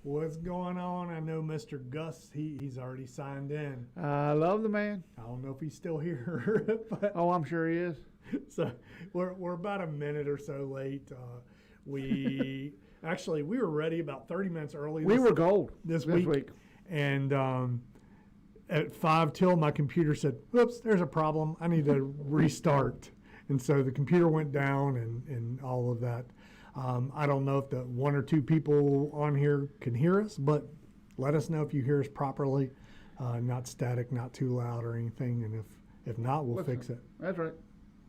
What's going on? I know Mr. Gus, he's already signed in. I love the man. I don't know if he's still here. But, oh, I'm sure he is. So we're about a minute or so late. We were ready about 30 minutes early. We were gold this week. And at 5 till, my computer said, "Whoops, there's a problem. I need to restart." And so the computer went down and all of that. I don't know if the one or two people on here can hear us, but let us know if you hear us properly, not static, not too loud or anything. And if not, we'll fix it. That's right.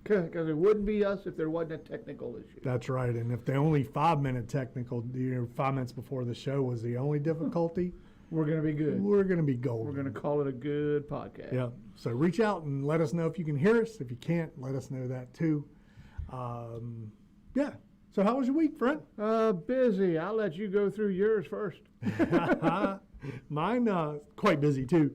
Because it wouldn't be us if there wasn't a technical issue. That's right. And if the only 5-minute technical, 5 minutes before the show was the only difficulty, we're going to be good. We're going to be golden. We're going to call it a good podcast. Yeah. So reach out and let us know if you can hear us. If you can't, let us know that too. Yeah. So how was your week, friend? Busy. I'll let you go through yours first. Mine, quite busy too.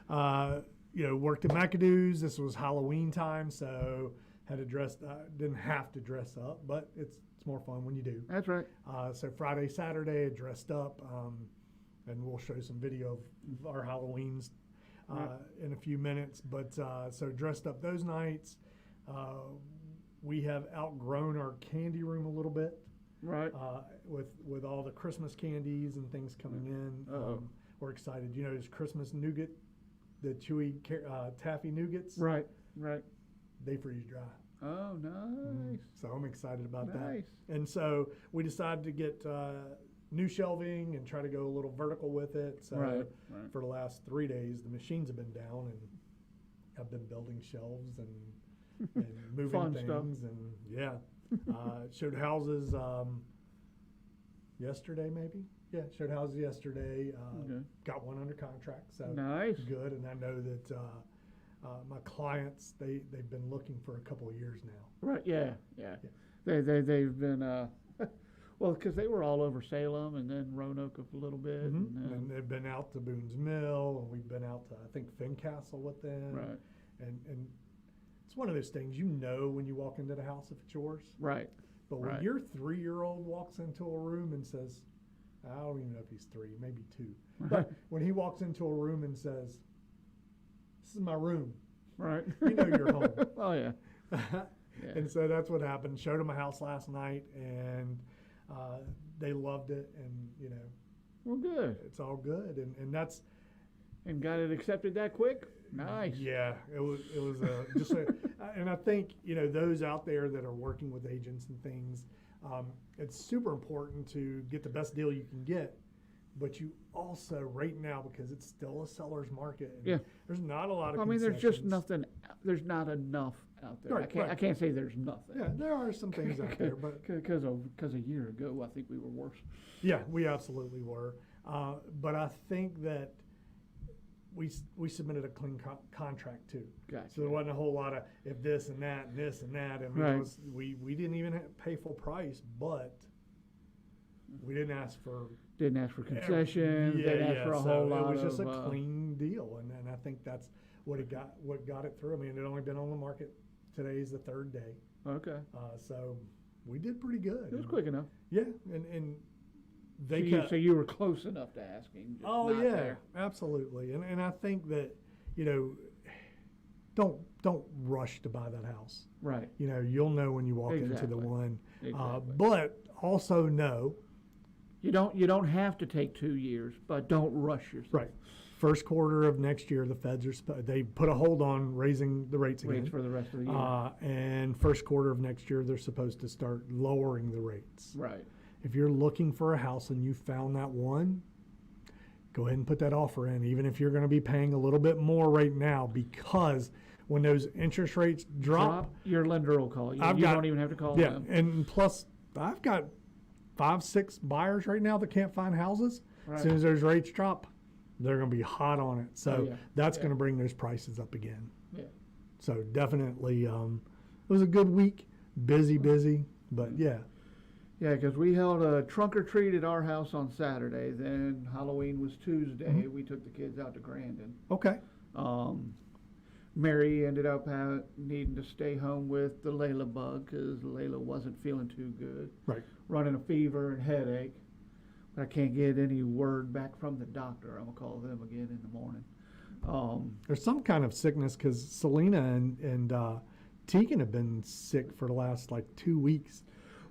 Worked at McAdoo's. This was Halloween time, so had to dress. Didn't have to dress up, but it's more fun when you do. That's right. So Friday, Saturday, I dressed up, and we'll show some video of our Halloweens in a few minutes. But so dressed up those nights. We have outgrown our candy room a little bit. Right. With all the Christmas candies and things coming in. We're excited. There's Christmas nougat, the chewy taffy nougats. Right. They freeze dry. Oh, nice. So I'm excited about Nice. that. And so we decided to get new shelving and try to go a little vertical with it. So for the last 3 days, the machines have been down, and I've been building shelves and moving Fun things. stuff. And showed houses yesterday, maybe. Yeah, showed houses yesterday. Got one under contract, so nice. Good. And I know that my clients, they've been looking for a couple of years now. Right. Yeah. They've been well, because they were all over Salem and then Roanoke a little bit. Mm-hmm. And they've been out to Boone's Mill, and we've been out to, I think, Fincastle with them. Right. And it's one of those things, when you walk into the house if it's yours. Right. But when your 3-year-old walks into a room and says, I don't even know if he's 3, maybe 2. But when he walks into a room and says, this is my room. Right. You're home. Oh, yeah. And so that's what happened. Showed them a house last night, and they loved it. And, well, good. It's all good. And that's. And got it accepted that quick? Nice. Yeah, it was just and I think, those out there that are working with agents and things, it's super important to get the best deal you can get, but you also, right now, because it's still a seller's market, and there's not a lot of concessions. There's just nothing, there's not enough out there. Right, I can't say there's nothing. Yeah, there are some things out there, but because a year ago, I think we were worse. Yeah, we absolutely were. But I think that we submitted a clean contract too. Gotcha. So there wasn't a whole lot of if this and that and this and that. I mean, we didn't even pay full price, but we didn't ask for concessions. Didn't ask for a whole lot. It was just a clean deal, and I think that's what got it through. I mean, it had only been on the market. Today's the 3rd day. Okay. So we did pretty good. It was quick enough. Yeah, and. So you were close enough to asking. There. Absolutely. And I think that, don't rush to buy that house. Right. You'll know when you walk into the one. Exactly. But also know. You don't have to take 2 years, but don't rush yourself. Right. First quarter of next year, the feds they put a hold on raising the rates again. Rates for the rest of the year. And first quarter of next year, they're supposed to start lowering the rates. Right. If you're looking for a house and you found that one, go ahead and put that offer in, even if you're going to be paying a little bit more right now, because when those interest rates drop, your lender will call you. You don't even have to call them. Yeah, and plus, I've got 5-6 buyers right now that can't find houses. Right. As soon as those rates drop, they're going to be hot on it. So that's going to bring those prices up again. Yeah. So definitely, it was a good week. Busy, but yeah. Yeah, because we held a trunk or treat at our house on Saturday. Then Halloween was Tuesday. Mm-hmm. We took the kids out to Grandin. Okay. Mary ended up needing to stay home with the Layla bug because Layla wasn't feeling too good. Right. Running a fever and headache. I can't get any word back from the doctor. I'm gonna call them again in the morning. There's some kind of sickness because Selena and Tegan have been sick for the last like 2 weeks.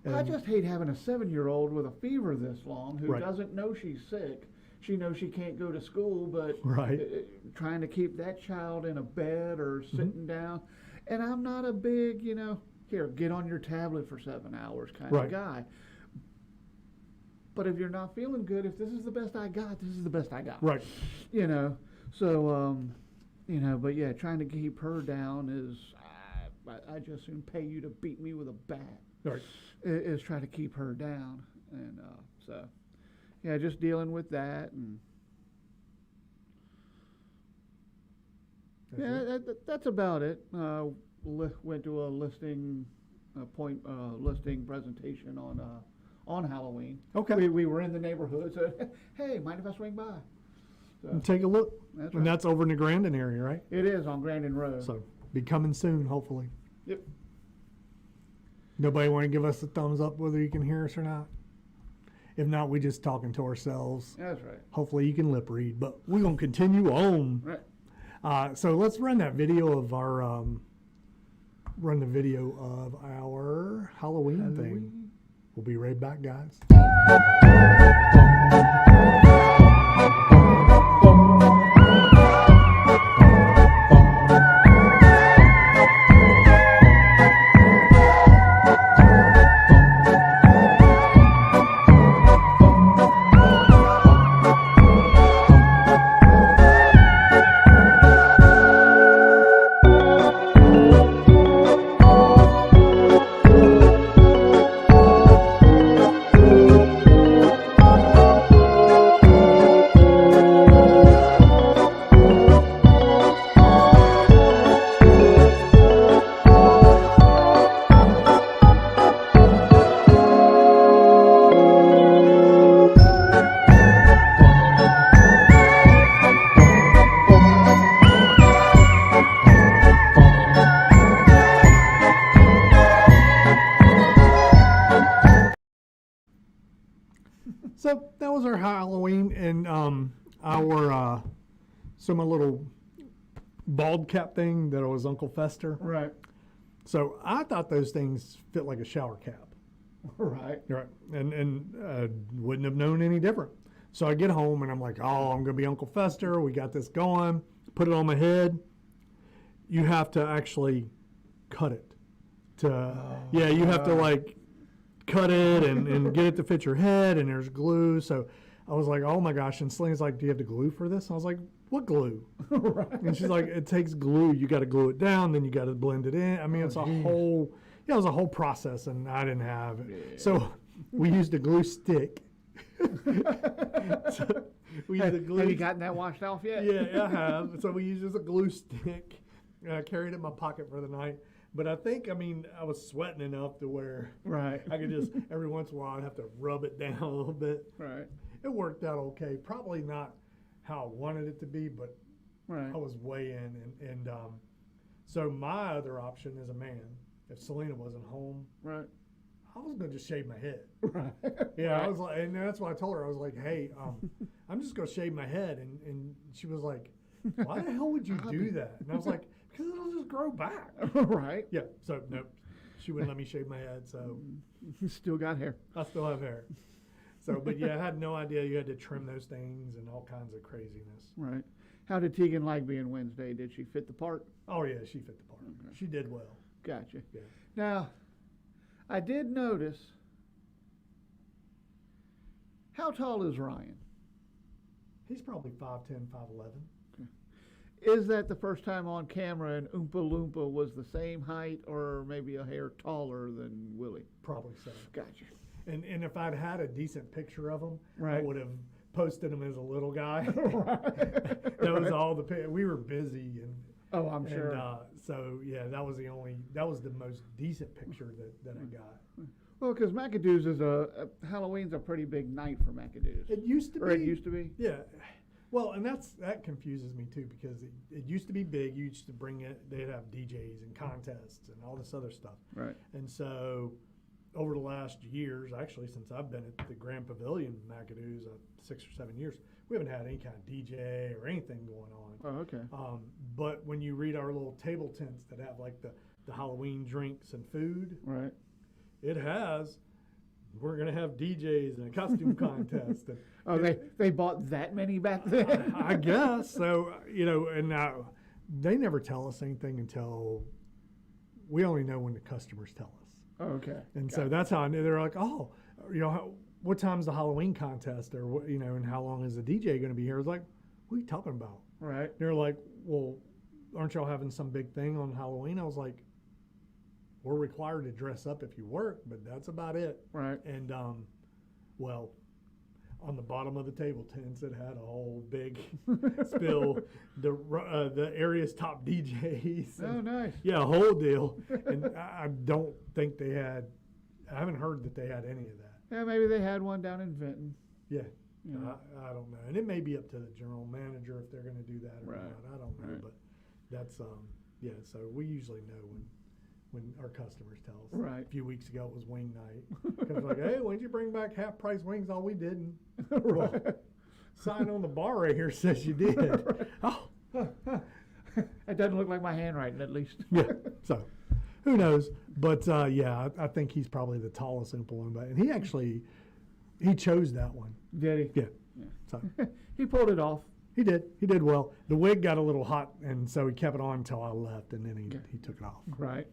I And- just hate having a 7-year-old with a fever this long who Right. doesn't know she's sick. She knows she can't go to school, but Right. trying to keep that child in a bed or sitting down. And I'm not a big, here, get on your tablet for 7 hours kind Right. of guy. But if you're not feeling good, if this is the best I got, this is the best I got. Right. So, but yeah, trying to keep her down is, I just soon pay you to beat me with a bat. Right. Is try to keep her down. And so, yeah, just dealing with that. And that's about it. Went to a listing presentation on Halloween. Okay. We were in the neighborhood, so hey, mind if I swing by? So, And take a look. that's And right. that's over in the Grandin area, right? It is on Grandin Road. So be coming soon, hopefully. Yep. Nobody want to give us a thumbs up whether you can hear us or not? If not, we just talking to ourselves. That's right. Hopefully you can lip read, but we're going to continue on. Right. So let's run that video of our, run the video of our Halloween thing. We'll be right back, guys. So that was our Halloween and our my little bald cap thing that was Uncle Fester. Right. So I thought those things fit like a shower cap. Right. Right. And wouldn't have known any different. So I get home and I'm like, oh, I'm gonna be Uncle Fester. We got this going. Put it on my head. You have to actually cut it. You have to like cut it and get it to fit your head, and there's glue. So I was like, oh my gosh. And Selena's like, do you have to glue for this? And I was like, what glue? Right. And she's like, it takes glue. You got to glue it down, then you got to blend it in. I mean, it's a whole, it was a whole process, and I didn't have it. Yeah. So we used a glue stick. So we used a glue. Have you gotten that washed off yet? Yeah, I have. So we used just a glue stick. And I carried it in my pocket for the night. But I think, I was sweating enough to where Right. I could just, every once in a while, I'd have to rub it down a little bit. Right. It worked out okay. Probably not how I wanted it to be, but Right. I was way in. And so my other option as a man, if Selena wasn't home, Right. I was going to just shave my head. Right. Yeah, Right. I was like, and that's what I told her. I was like, hey, I'm just going to shave my head. And she was like, why the hell would you do that? And I was like, because it'll just grow back. Right. Yeah, so nope. She wouldn't let me shave my head, so You still got hair. I still have hair. So, but yeah, I had no idea you had to trim those things and all kinds of craziness. Right. How did Tegan like being Wednesday? Did she fit the part? Oh yeah, she fit the part. Okay. She did well. Gotcha. Yeah. Now, I did notice, how tall is Ryan? He's probably 5'10", 5'11". Is that the first time on camera and Oompa Loompa was the same height or maybe a hair taller than Willie? Probably so. Gotcha. And if I'd had a decent picture of him, I Right. would have posted him as a little guy. Right. That was all we were busy and Oh, I'm sure. so yeah, that was the most decent picture that I got. Well, because McAdoo's is Halloween's a pretty big night for McAdoo's. It used to be. Or it used to be? Yeah. Well, and that confuses me too, because it used to be big. You used to bring it. They'd have DJs and contests and all this other stuff. Right. And so over the last years, actually since I've been at the Grand Pavilion in McAdoo's, 6 or 7 years, we haven't had any kind of DJ or anything going on. Oh, okay. But when you read our little table tents that have like the Halloween drinks and food, Right. it has, we're going to have DJs and a costume contest. And Oh, they bought that many back then? I guess. So, and now they never tell us anything until we only know when the customers tell us. Oh, okay. And Got so it. that's how I knew. They're like, oh, what time's the Halloween contest, or what, and how long is the DJ going to be here? I was like, what are you talking about? Right. And they're like, well, aren't y'all having some big thing on Halloween? I was like, we're required to dress up if you work, but that's about it. Right. And well, on the bottom of the table tents, it had a whole big spill. The area's top DJs. Oh, nice. Yeah, a whole deal. And I don't think they had. I haven't heard that they had any of that. Yeah, maybe they had one down in Vinton. Yeah. You know. I don't know, and it may be up to the general manager if they're going to do that or Right. not. I don't know, Right. but that's yeah. So we usually know when our customers tell us. Right. A few weeks ago it was wing night. Because like, hey, why didn't you bring back half price wings? Oh, we didn't. Well, sign on the bar right here says you did. Right. Oh, It doesn't look like my handwriting, at least. yeah. So who knows? But yeah, I think he's probably the tallest Oompa Loompa, and he chose that one. Did he? Yeah. Yeah. So. He pulled it off. He did well. The wig got a little hot, and so he kept it on until I left, and then he took it off. Right.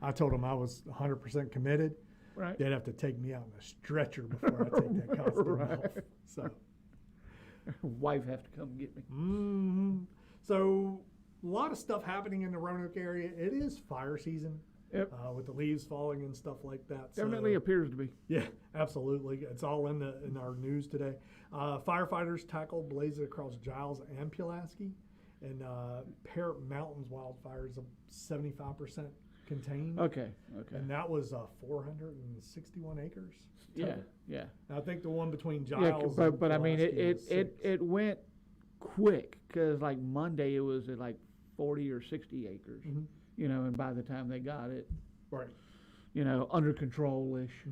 I told him I was 100% committed. Right. They'd have to take me out in a stretcher before I take that costume Right. off. So, Wife have to come get me. so a lot of stuff happening in the Roanoke area. It is fire season. Yep. With the leaves falling and stuff like that. Definitely So, appears to be. yeah, absolutely. It's all in our news today. Firefighters tackled blazes across Giles and Pulaski, and Parrot Mountains wildfire is 75% contained. Okay. And that was 461 acres. Yeah. total. Yeah. And I think the one between Yeah. Giles But I and mean, Pulaski was 6. it went quick, because like Monday it was at like 40 or 60 acres. Mhm. And by the time they got it, Right. under control-ish,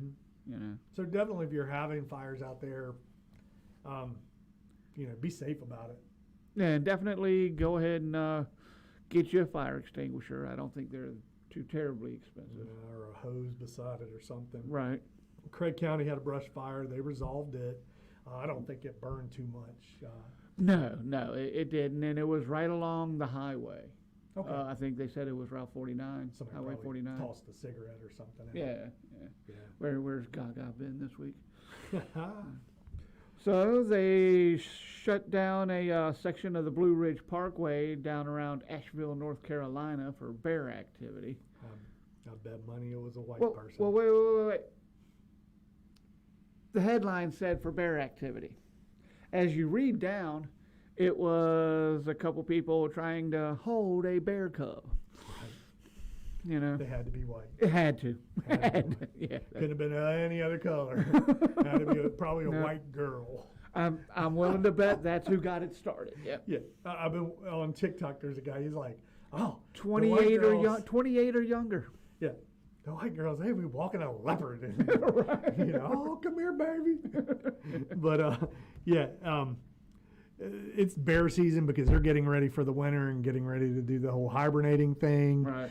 So definitely, if you're having fires out there, be safe about it. And definitely go ahead and get you a fire extinguisher. I don't think they're too terribly expensive. Or a hose beside it or something. Right. Craig County had a brush fire. They resolved it. I don't think it burned too much. No, it didn't, and it was right along the highway. Okay. I think they said it was Route 49, Somebody Highway probably 49. tossed a cigarette or something. Yeah. Yeah. Where's Gaga been this week? Yeah. So they shut down a section of the Blue Ridge Parkway down around Asheville, North Carolina, for bear activity. I bet money it was a white person. Well, wait. The headline said for bear activity. As you read down, it was a couple people trying to hold a bear cub. They had to be white. It had to. Had to Yeah. Couldn't have been any other color. Had to be probably a No. white girl. I'm willing to bet that's who got it started. Yep. Yeah. I've been on TikTok. There's a guy. He's like, oh, 28 or girls, 28 or younger. Yeah. The white girls, they be walking a leopard. And, Right. oh, come here, baby. But, yeah. It's bear season because they're getting ready for the winter and getting ready to do the whole hibernating thing. Right.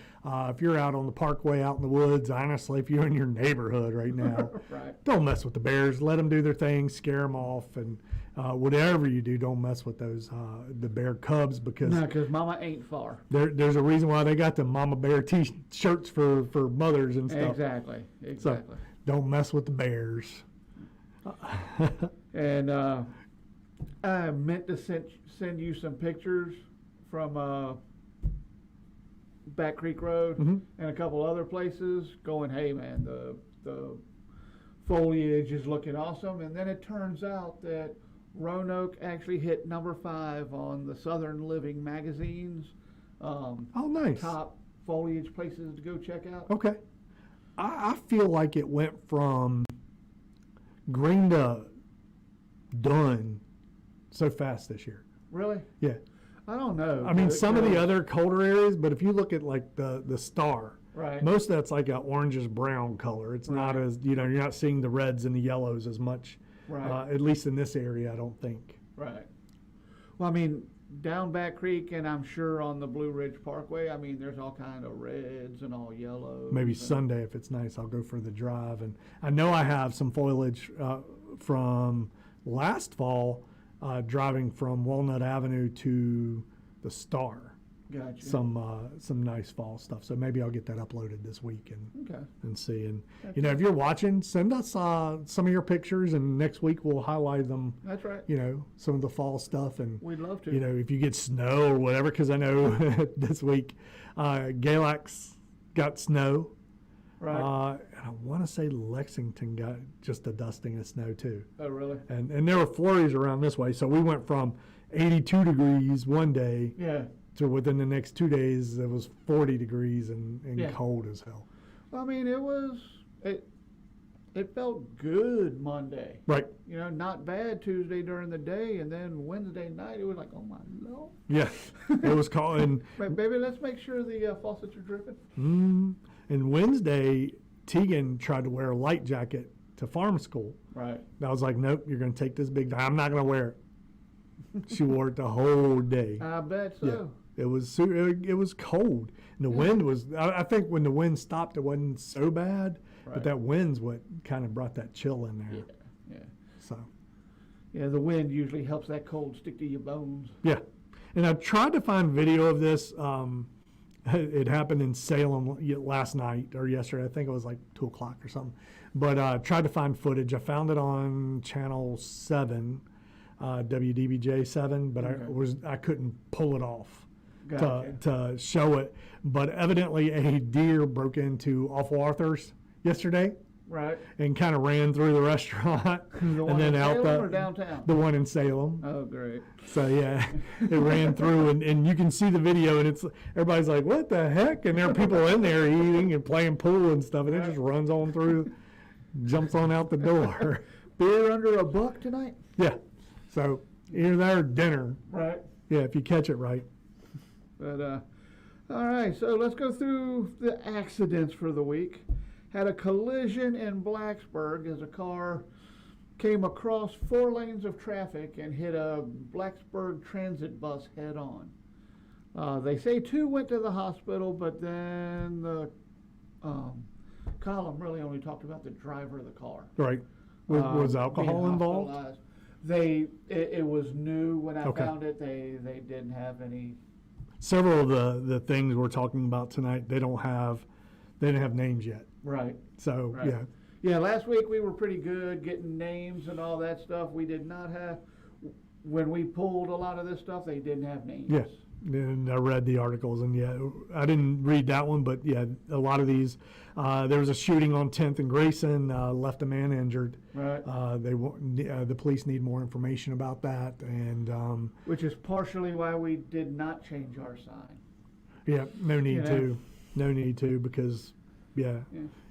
If you're out on the parkway, out in the woods, honestly, if you're in your neighborhood right now, Right. don't mess with the bears. Let them do their thing, scare them off, and whatever you do, don't mess with those the bear cubs because No, because Mama ain't far. there's a reason why they got the Mama Bear T-shirts for mothers and stuff. Exactly. So don't mess with the bears. And I meant to send you some pictures from Back Creek Road Mhm. and a couple other places going, hey man, the foliage is looking awesome. And then it turns out that Roanoke actually hit number 5 on the Southern Living magazine's Oh, nice. top foliage places to go check out. Okay. I feel like it went from green to done so fast this year. Really? Yeah. I don't know. I mean, some of the Because- other colder areas, but if you look at like the Star, Right. Most of that's like a orangish brown color. It's not Right. as, you're not seeing the reds and the yellows as much, Right. at least in this area, I don't think. Right. Well, I mean, down Back Creek, and I'm sure on the Blue Ridge Parkway, I mean, there's all kind of reds and all yellows. Maybe and, Sunday, if it's nice, I'll go for the drive. And I know I have some foliage from last fall, driving from Walnut Avenue to the Star. Gotcha. Some nice fall stuff. So maybe I'll get that uploaded this week Okay. and see. And That's if you're watching, send us some of your pictures, and next week we'll highlight them. That's right. Some of the fall stuff, and We'd love to. if you get snow or whatever, because I know this week Galax got snow. Right. And I want to say Lexington got just a dusting of snow too. Oh, really? And there were flurries around this way, so we went from 82 degrees one day Yeah. to within the next 2 days it was 40 degrees and Yeah. cold as hell. I mean, it felt good Monday. Right. Not bad Tuesday during the day, and then Wednesday night it was like, oh my Lord. Yeah, it was cold. And But baby, let's make sure the faucets are dripping. and Wednesday, Tegan tried to wear a light jacket to farm school. Right. I was like, nope, you're going to take this big. I'm not going to wear it. She wore it the whole day. I bet so. Yeah. It was cold. And the wind was, I think when the wind stopped, it wasn't so bad. Right. But that wind's what kind of brought that chill in there. Yeah. So, Yeah, the wind usually helps that cold stick to your bones. yeah. And I tried to find video of this. It happened in Salem last night or yesterday. I think it was like 2 o'clock or something. But tried to find footage. I found it on channel 7, WDBJ 7, but I couldn't pull it off Gotcha. to show it. But evidently a deer broke into Awful Arthur's yesterday Right. and kind of ran through the restaurant The one and then in out Salem or downtown? the one in Salem. Oh, great. So yeah, it ran through, and you can see the video, and everybody's like, "What the heck?" And there are people in there eating and playing pool and stuff, and it just runs on through, jumps on out the door. Beer under $1 tonight? Yeah, so either that or dinner. Right. Yeah, if you catch it right. But all right, so let's go through the accidents for the week. Had a collision in Blacksburg as a car came across 4 lanes of traffic and hit a Blacksburg transit bus head on. They say 2 went to the hospital, but then the column really only talked about the driver of the car. Right. Was alcohol being involved? hospitalized. It was new when I found it. They didn't have any. Several of the things we're talking about tonight, they didn't have names yet. Right. So Right. yeah. Yeah, last week we were pretty good getting names and all that stuff. We did not have, when we pulled a lot of this stuff, they didn't have names. Yeah. And I read the articles, and yeah, I didn't read that one, but yeah, a lot of these. There was a shooting on 10th and Grayson, left a man injured. Right. The police need more information about that, and Which is partially why we did not change our sign. yeah, no need You know? to, because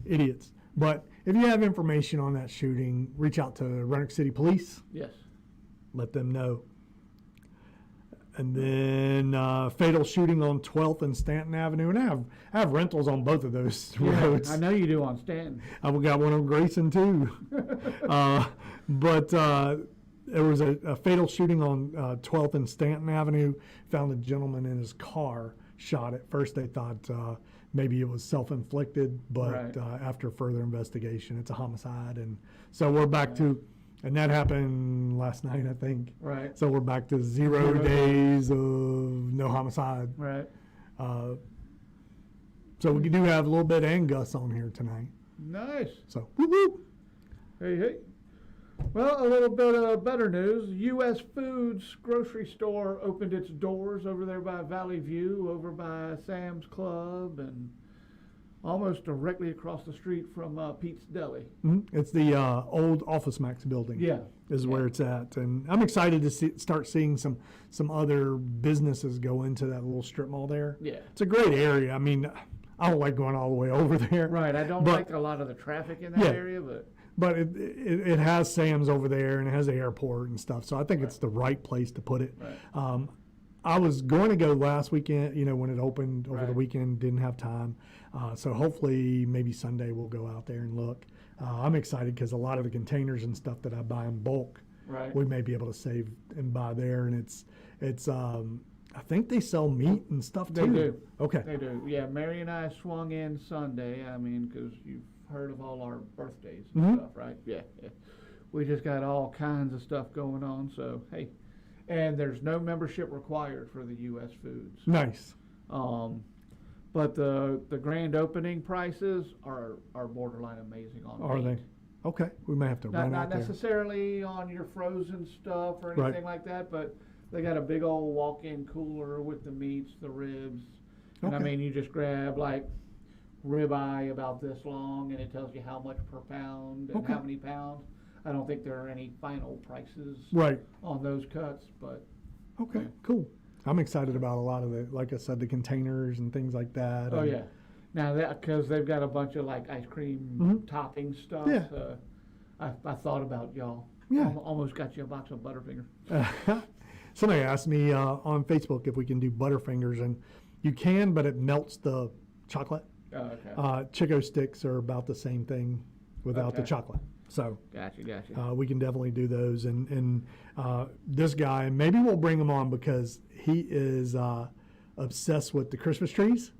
idiots. But if you have information on that shooting, reach out to Roanoke City Police. Yes. Let them know. And then fatal shooting on 12th and Stanton Avenue, and I have rentals on both of those roads. I know you do on Stanton. I've got one on Grayson too. But there was a fatal shooting on 12th and Stanton Avenue. Found a gentleman in his car shot. At first they thought maybe it was self-inflicted, but Right. After further investigation, it's a homicide. And so we're back to, and that happened last night, I think. Right. So we're back to 0 days of no homicide. Right. So we do have a little bit of Angus on here tonight. Nice. So whoop, whoop. Hey. Well, a little bit of better news. U.S. Foods grocery store opened its doors over there by Valley View, over by Sam's Club, and almost directly across the street from Pete's Deli. Mm-hmm. It's the old Office Max building. Yeah. Is where it's at, and I'm excited to start seeing some other businesses go into that little strip mall there. Yeah. It's a great area. I mean, I don't like going all the way over there. Right. I don't like a lot of the traffic in that area, but it has Sam's over there, and it has the airport and stuff. So I think it's the right place to put it. Right. I was going to go last weekend, when it opened over the Right. weekend, didn't have time. So hopefully maybe Sunday we'll go out there and look. I'm excited because a lot of the containers and stuff that I buy in bulk, Right. we may be able to save and buy there. And it's I think they sell meat and stuff too. They do. Okay. They do. Yeah, Mary and I swung in Sunday. I mean, because you've heard of all our birthdays and Mhm. stuff, right? Yeah, yeah. We just got all kinds of stuff going on. So, hey, and there's no membership required for the U.S. Foods. Nice. But the grand opening prices are borderline amazing on Are meat. they? Okay. We may have to run Not out there. necessarily on your frozen stuff or Right. anything like that, but they got a big old walk-in cooler with the meats, the ribs. And I Okay. mean, you just grab like ribeye about this long and it tells you how much per pound and Okay. how many pounds. I don't think there are any final prices Right. on those cuts, but Okay. Yeah. Cool. I'm excited about a lot of the, like I said, the containers and things like that. oh and- yeah. Now that, because they've got a bunch of like ice cream Mhm. topping stuff. Yeah. I thought about y'all. Yeah. Almost got you a box of Butterfinger. Somebody asked me on Facebook if we can do Butterfingers, and you can, but it melts the chocolate. Oh, okay. Chico sticks are about the same thing without the Okay. chocolate. So Gotcha. we can definitely do those. And this guy, maybe we'll bring him on because he is obsessed with the Christmas trees.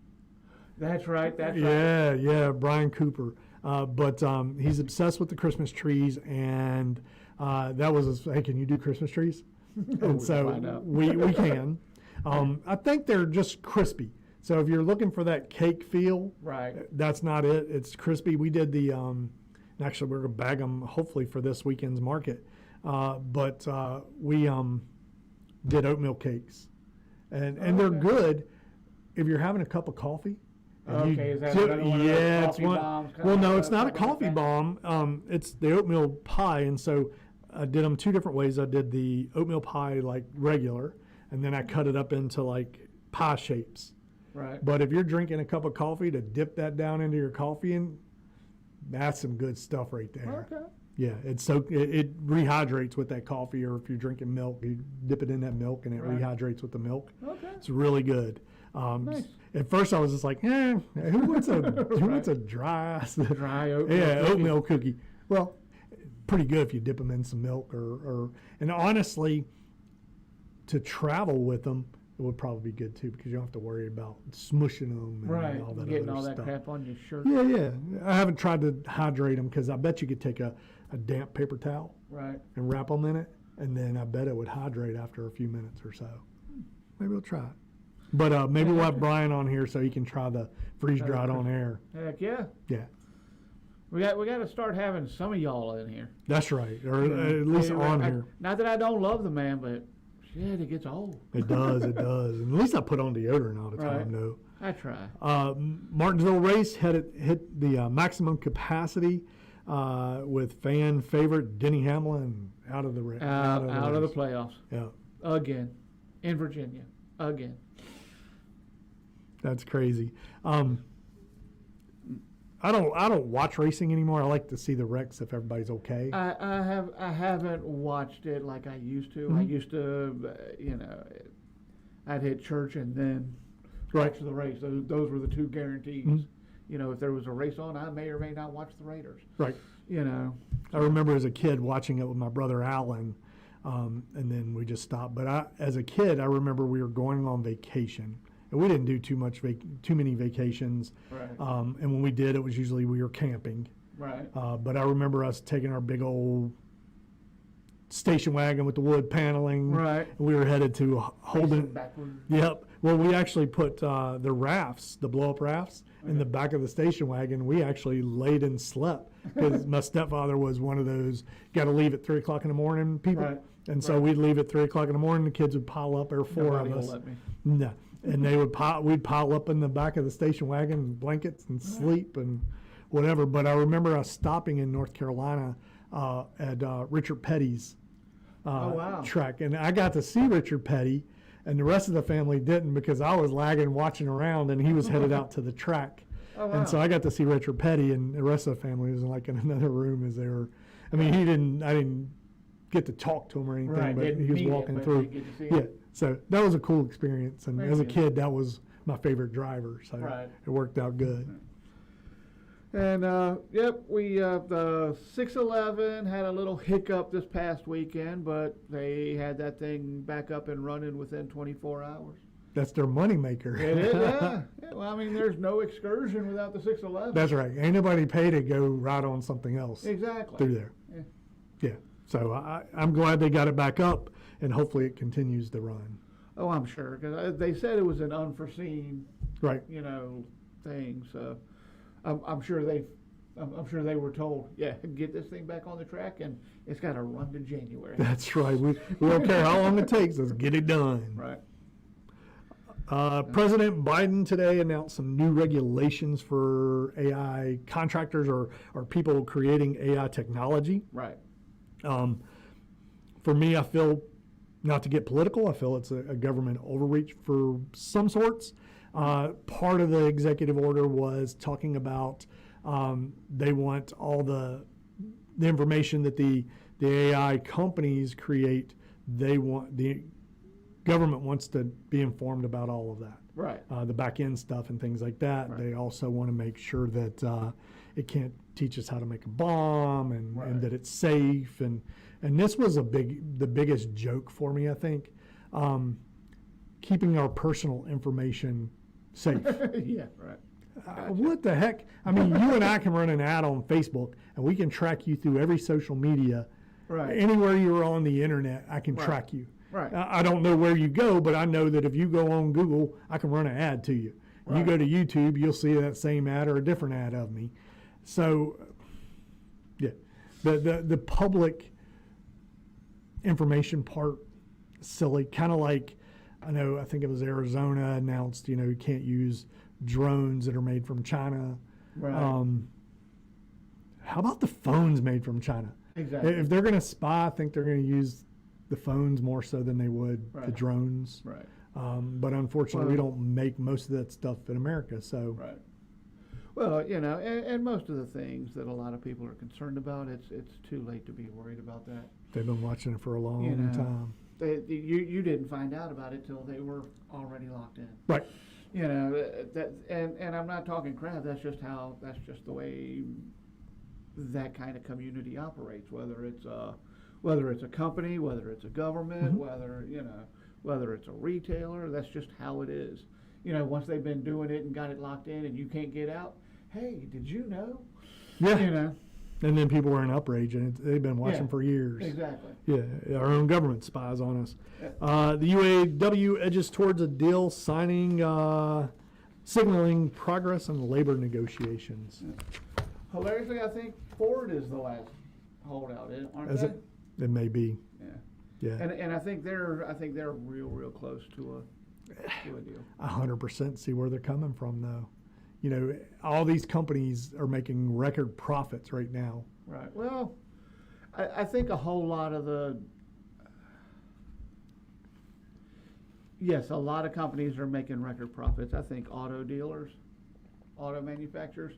That's right. That's right. Yeah, Brian Cooper. But he's obsessed with the Christmas trees, and that was his, hey, can you do Christmas trees? We And so find out. we can. I think they're just crispy. So if you're looking for that cake feel, Right. that's not it. It's crispy. We did the, actually we're gonna bag them hopefully for this weekend's market. But we did oatmeal cakes, and they're Okay. good if you're having a cup of coffee. and you Okay, is that dip- another one of those yeah, it's coffee one. bombs kinda Well, no, like it's not a something like coffee that? bomb. It's the oatmeal pie, and so I did them two different ways. I did the oatmeal pie like regular, and then I cut it up into like pie shapes. Right. But if you're drinking a cup of coffee to dip that down into your coffee, and that's some good stuff right there. Okay. Yeah, it rehydrates with that coffee, or if you're drinking milk, you dip it in that milk and it Right. rehydrates with the milk. Okay. It's really good. Nice. At first, I was just like, who wants a dry ass? Dry oatmeal. Yeah, cookie. oatmeal cookie. Well, pretty good if you dip them in some milk, and honestly, to travel with them, it would probably be good too because you don't have to worry about smushing them and Right. all that Getting other all that stuff. crap on your shirt. Yeah. I haven't tried to hydrate them because I bet you could take a damp paper towel Right. and wrap them in it, and then I bet it would hydrate after a few minutes or so. Maybe we'll try it. But maybe we'll have Brian on here so he can try the freeze dried on air. Heck yeah. Yeah, We got to start having some of y'all in here. that's right, or at least on here. Not that I don't love the man, but shit, it gets old. It does. And at least I put on deodorant all the time, Right. though. I try. Martinsville race hit the maximum capacity with fan favorite Denny Hamlin out of the race. Out of the playoffs Yeah, again in Virginia again. that's crazy. I don't watch racing anymore. I like to see the wrecks if everybody's okay. I haven't watched it like I used to. I Mhm. used to, I'd hit church and then Right. watch the race. Those were the two guarantees. Mhm. If there was a race on, I may or may not watch the Raiders. Right. So I remember as a kid watching it with my brother Alan, and then we just stopped. But as a kid, I remember we were going on vacation, and we didn't do too many vacations. Right. And when we did, it was usually we were camping. Right. But I remember us taking our big old station wagon with the wood paneling. Right. We were headed to Facing Holden. backward. Yep. Well, we actually put the rafts, the blow-up rafts, in Okay. the back of the station wagon. We actually laid and slept because my stepfather was one of those got to leave at 3 o'clock in the morning people. Right. And so Right. we'd leave at 3 o'clock in the morning. The kids would pile up. There were four Nobody of will us. let me. No. And we'd pile up in the back of the station wagon, and blankets, and sleep and whatever. But I remember us stopping in North Carolina at Richard Petty's wow. track, and I got to see Richard Petty, and the rest of the family didn't because I was lagging, watching around, and he was headed out to the track. Oh, wow. And so I got to see Richard Petty, and the rest of the family was like in another room as they were. I mean, I didn't get to talk to him or anything, Right, but didn't he was meet him, walking but through. you get to see Yeah. him. So that was a cool experience. And Very as a good. kid, that was my favorite driver. So Right. it worked out good. And yep, we the 611 had a little hiccup this past weekend, but they had that thing back up and running within 24 hours. That's their moneymaker. It is, yeah. Yeah, well, I mean, there's no excursion without the 611. That's right. Ain't nobody pay to go ride on something else Exactly. through there. Yeah. Yeah. So I'm glad they got it back up, and hopefully it continues to run. Oh, I'm sure, because they said it was an unforeseen, Right. thing. So I'm sure they were told, yeah, get this thing back on the track, and it's got to run to January. That's right. We don't care how long it takes. Let's get it done. Right. President Biden today announced some new regulations for AI contractors or people creating AI technology. Right. For me, I feel, not to get political, I feel it's a government overreach for some sorts. Part of the executive order was talking about they want all the information that the AI companies create. The government wants to be informed about all of that. Right. The back end stuff and things like that. Right. They also want to make sure that it can't teach us how to make a bomb and Right. that it's safe. And this was the biggest joke for me, I think. Keeping our personal information safe. Yeah. Right. Gotcha. What the heck? I mean, you and I can run an ad on Facebook, and we can track you through every social media. Right. Anywhere you're on the internet, I can Right. track you. Right. I don't know where you go, but I know that if you go on Google, I can run an ad to you. You Right. go to YouTube, you'll see that same ad or a different ad of me. So, yeah, the public information part, silly. Kind of like, I think it was Arizona announced, you can't use drones that are made from China. Right. How about the phones made from China? Exactly. If they're going to spy, I think they're going to use the phones more so than they would the Right. drones. Right. But unfortunately, we Well- don't make most of that stuff in America. So Right. Well, and most of the things that a lot of people are concerned about, it's too late to be worried about that. they've been watching it for a long You know. time. You didn't find out about it till they were already locked in. Right. And I'm not talking crap. That's just the way that kind of community operates. Whether it's a company, whether it's a government, Mhm. whether it's a retailer, that's just how it is. Once they've been doing it and got it locked in, and you can't get out. Hey, did you know? Yeah. And then people were in outrage, and they've been watching Yeah. for years. Exactly. Yeah, our own government spies on us. The UAW edges towards a deal signing, signaling progress on labor negotiations. Hilariously, I think Ford is the last holdout, aren't Is they? it? It may be. Yeah. Yeah. And I think they're real close to a deal. 100% see where they're coming from, though. All these companies are making record profits right now. Right. Well, I think a whole lot of yes, a lot of companies are making record profits. I think auto dealers, auto manufacturers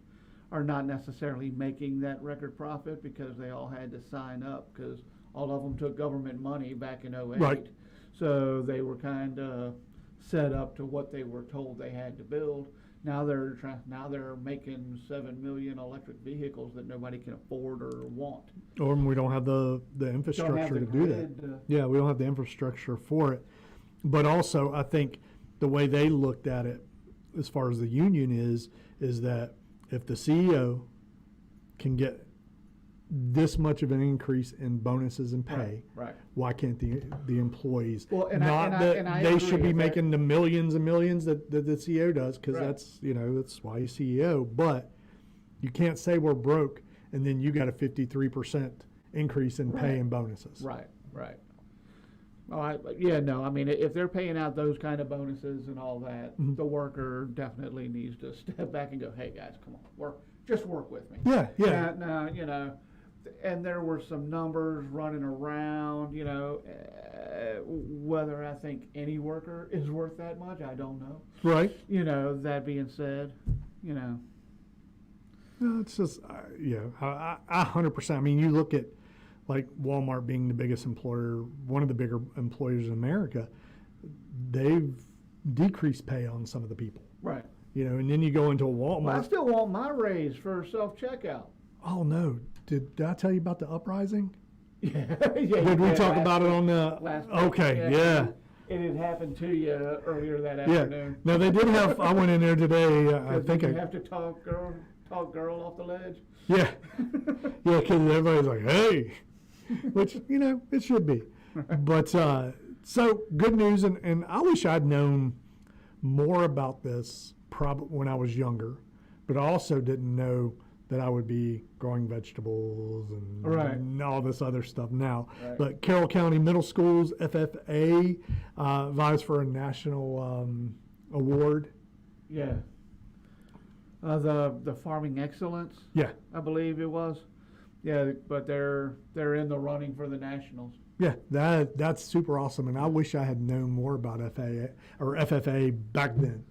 are not necessarily making that record profit because they all had to sign up because all of them took government money back in '08. Right. So they were kind of set up to what they were told they had to build. Now they're making 7 million electric vehicles that nobody can afford or want. Or we don't have the Don't have infrastructure the to do that. grid, Yeah, we don't have the infrastructure for it. But also, I think the way they looked at it, as far as the union is that if the CEO can get this much of an increase in bonuses and pay, Right. why can't the employees? Well, and Not I that they agree should be with that. making the millions and millions that the CEO does, because Right. that's why he's CEO. But you can't say we're broke and then you got a 53% increase in pay Right. and bonuses. Right. Oh, I mean, if they're paying out those kind of bonuses and all that, Mhm. the worker definitely needs to step back and go, "Hey guys, come on, just work with me." Yeah. Now, and there were some numbers running around, whether I think any worker is worth that much, I don't know. Right. That being said, No, it's just, I 100%. I mean, you look at like Walmart being the biggest employer, one of the bigger employers in America. they've decreased pay on some of the people. Right. And then you go into a Walmart. Well, I still want my raise for self-checkout. Oh no! Did I tell you about the uprising? Yeah. Did we talk about it on the? Last Okay, yeah. It had happened to you earlier that afternoon. No, they did have. I went in there today. I think you have to talk girl off the ledge. Yeah, yeah, because everybody's like, "Hey," which it should be. But so good news, and I wish I'd known more about this probably when I was younger, but I also didn't know that I would be growing vegetables and all this other stuff now. Right. But Carroll County Middle Schools FFA vies for a national award. Yeah. The Farming Excellence. Yeah. I believe it was. Yeah, but they're in the running for the Nationals. Yeah, that's super awesome, and I wish I had known more about FFA back then.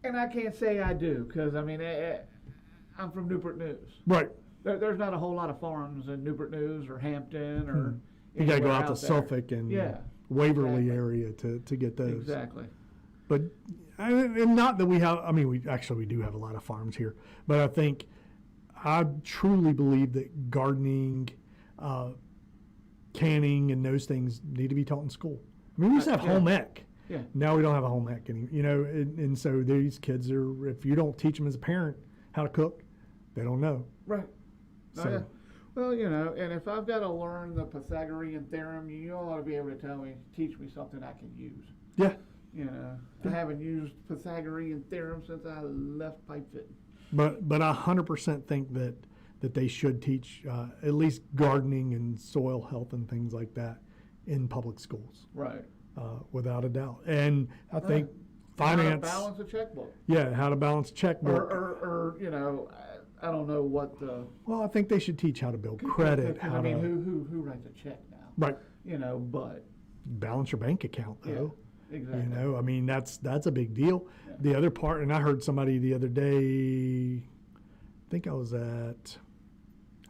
And I can't say I do, because I'm from Newport News. Right. There's not a whole lot of farms in Newport News or Hampton or. You got to go out to there. Suffolk and Waverly area to get those. Exactly. But and not that we have. I mean, we do have a lot of farms here, but I truly believe that gardening, canning, and those things need to be taught in school. I mean, we used to have home ec. Yeah. Now we don't have a home ec anymore. And so these kids are. If you don't teach them as a parent how to cook, they don't know. Right. So. Oh, yeah. Well, and if I've got to learn the Pythagorean theorem, you ought to be able to teach me something I can use. Yeah. I haven't used Pythagorean theorem since I left pipe fitting. But I 100% think that they should teach at least gardening and soil health and things like that in public schools. Right. Without a doubt. And I think finance. How to balance a checkbook. Yeah, how to balance a checkbook. Or I don't know what the. Well, I think they should teach how to build credit. Who writes a check now? Right. But. Balance your bank account, though. Yeah, exactly. That's a big deal. Yeah. The other part, and I heard somebody the other day, I think I was at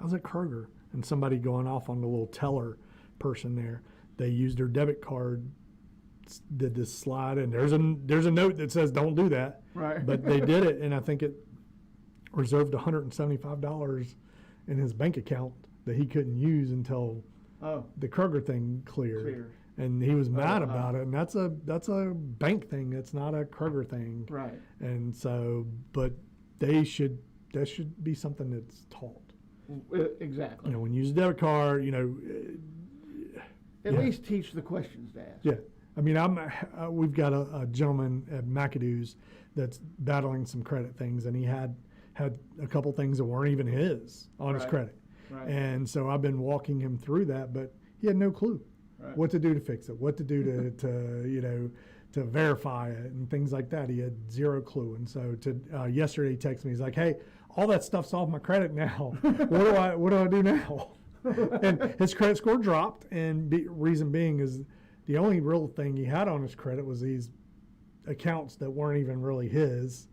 Kroger, and somebody going off on the little teller person there. They used their debit card, did this slide, and there's a note that says don't do that. Right. But they did it, and I think it reserved $175 in his bank account that he couldn't use until the Kroger thing cleared. And he was mad about it, and that's a bank thing. That's not a Kroger thing. Right. And so, but that should be something that's taught. Exactly. When you use a debit card, at least teach the questions to ask. Yeah. I mean, we've got a gentleman at McAdoo's that's battling some credit things, and he had a couple things that weren't even his on his credit. Right. And so I've been walking him through that, but he had no clue what to do to fix it, what to do to verify it and things like that. He had zero clue. And so yesterday he texted me, he's like, "Hey, all that stuff's off my credit now. What do I do now?" And his credit score dropped, and reason being is the only real thing he had on his credit was these accounts that weren't even really his.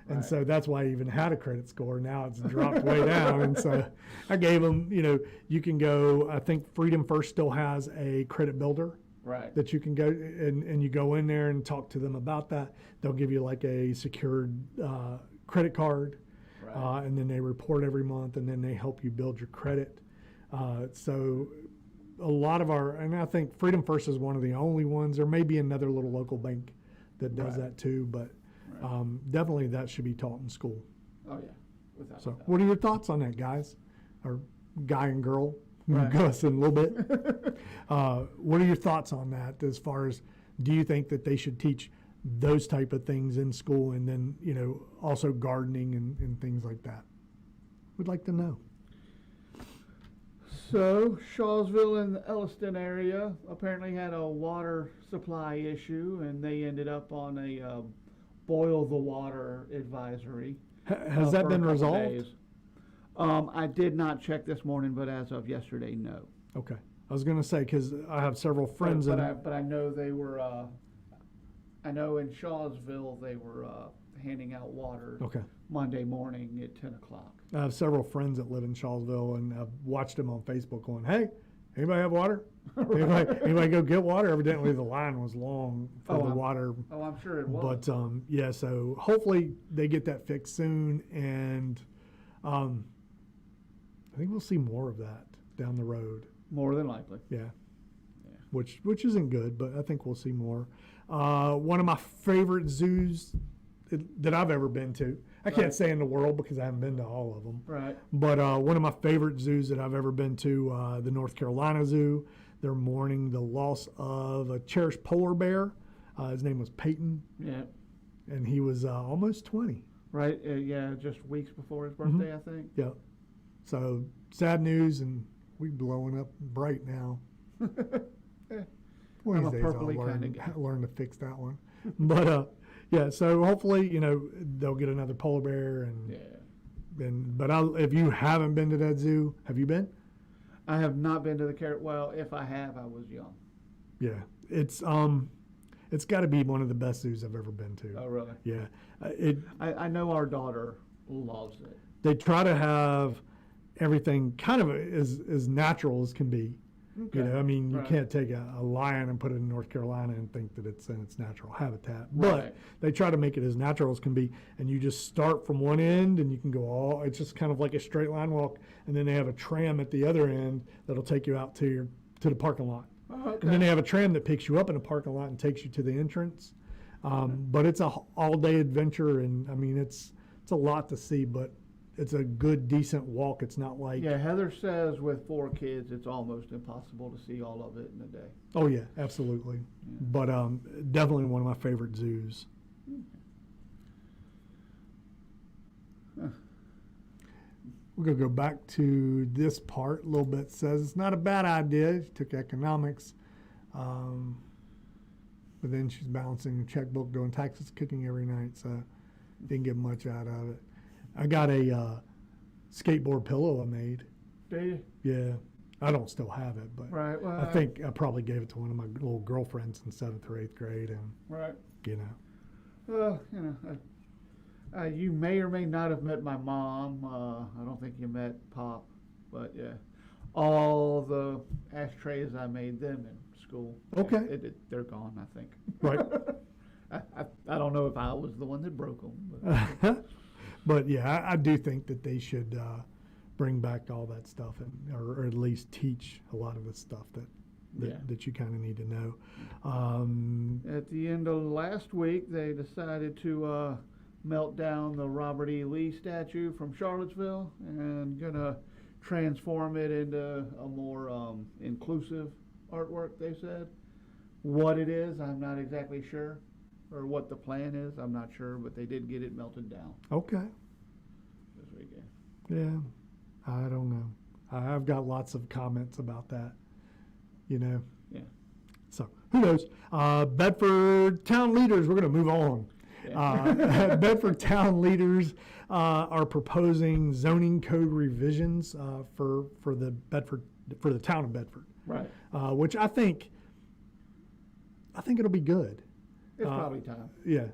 And so that's why he even had a credit score. Now it's dropped way down. And so I gave him, you can go, I think Freedom First still has a credit builder that you can go and you go in there and talk to them about that. They'll give you like a secured credit card. And then they report every month, and then they help you build your credit. So a lot of and I think Freedom First is one of the only ones. There may be another little local bank that does that too, but definitely that should be taught in school. Oh yeah, without so what are your thoughts on that, guys, or guy and girl? Gus in a little bit. What are your thoughts on that? As far as, do you think that they should teach those type of things in school, and then also gardening and things like that? We'd like to know. So Shawsville and the Elliston area apparently had a water supply issue, and they ended up on a boil the water advisory. Has that been resolved? Days. I did not check this morning, but as of yesterday, no. Okay. I was going to say, because I have several friends. But I know they were, I know in Shawsville they were handing out water Monday morning at 10 o'clock. I have several friends that live in Shawsville, and I've watched them on Facebook going, hey, Anybody have water? Anybody go get water? Evidently the line was long for the water. Oh, I'm sure it was. But yeah, so hopefully they get that fixed soon, and I think we'll see more of that down the road. More than likely. Yeah. Which isn't good, but I think we'll see more. One of my favorite zoos that I've ever been to. I can't say in the world because I haven't been to all of them. Right. But one of my favorite zoos that I've ever been to, the North Carolina Zoo. They're mourning the loss of a cherished polar bear. His name was Peyton. Yeah. And he was almost 20. Right. Yeah, just weeks before his birthday, I think. Yeah. So sad news, and we blowing up bright now. One of these days I'll learn to fix that one. But yeah, so hopefully they'll get another polar bear, and if you haven't been to that zoo, have you been? I have not been to the well, if I have, I was young. Yeah, it's got to be one of the best zoos I've ever been to. Oh, really? Yeah, I know our daughter loves it. They try to have everything kind of as natural as can be. Okay. I mean, you can't take a lion and put it in North Carolina and think that it's in its natural habitat. But they try to make it as natural as can be, and you just start from one end, and you can go it's just kind of like a straight line walk, and then they have a tram at the other end that'll take you out to the parking lot. Oh, okay. And then they have a tram that picks you up in the parking lot and takes you to the entrance. But it's a all-day adventure, and I mean, it's a lot to see, but it's a good, decent walk. It's not like... Yeah, Heather says with 4 kids, it's almost impossible to see all of it in a day. Oh, yeah, absolutely. Yeah. But definitely one of my favorite zoos. We're going to go back to this part a little bit. It says it's not a bad idea. She took economics. But then she's balancing a checkbook, doing taxes, cooking every night, so didn't get much out of it. I got a skateboard pillow I made. Do you? Yeah. I don't still have it, but well, I think I probably gave it to one of my little girlfriends in 7th or 8th grade. And, Well, you may or may not have met my mom. I don't think you met Pop, but yeah. All the ashtrays, I made them in school. Okay. They're gone, I think. Right. I don't know if I was the one that broke them. But. But yeah, I do think that they should bring back all that stuff, or at least teach a lot of the stuff that you kind of need to know. At the end of last week, they decided to melt down the Robert E. Lee statue from Charlottesville and gonna transform it into a more inclusive artwork. They said what it is, I'm not exactly sure. Or what the plan is, I'm not sure, but they did get it melted down. Okay. This weekend. Yeah, I don't know. I've got lots of comments about that, Yeah. So, who knows? Bedford town leaders, we're going to move on. Yeah. Bedford town leaders are proposing zoning code revisions for the town of Bedford. Right. Which I think it'll be good. It's probably time. Yeah,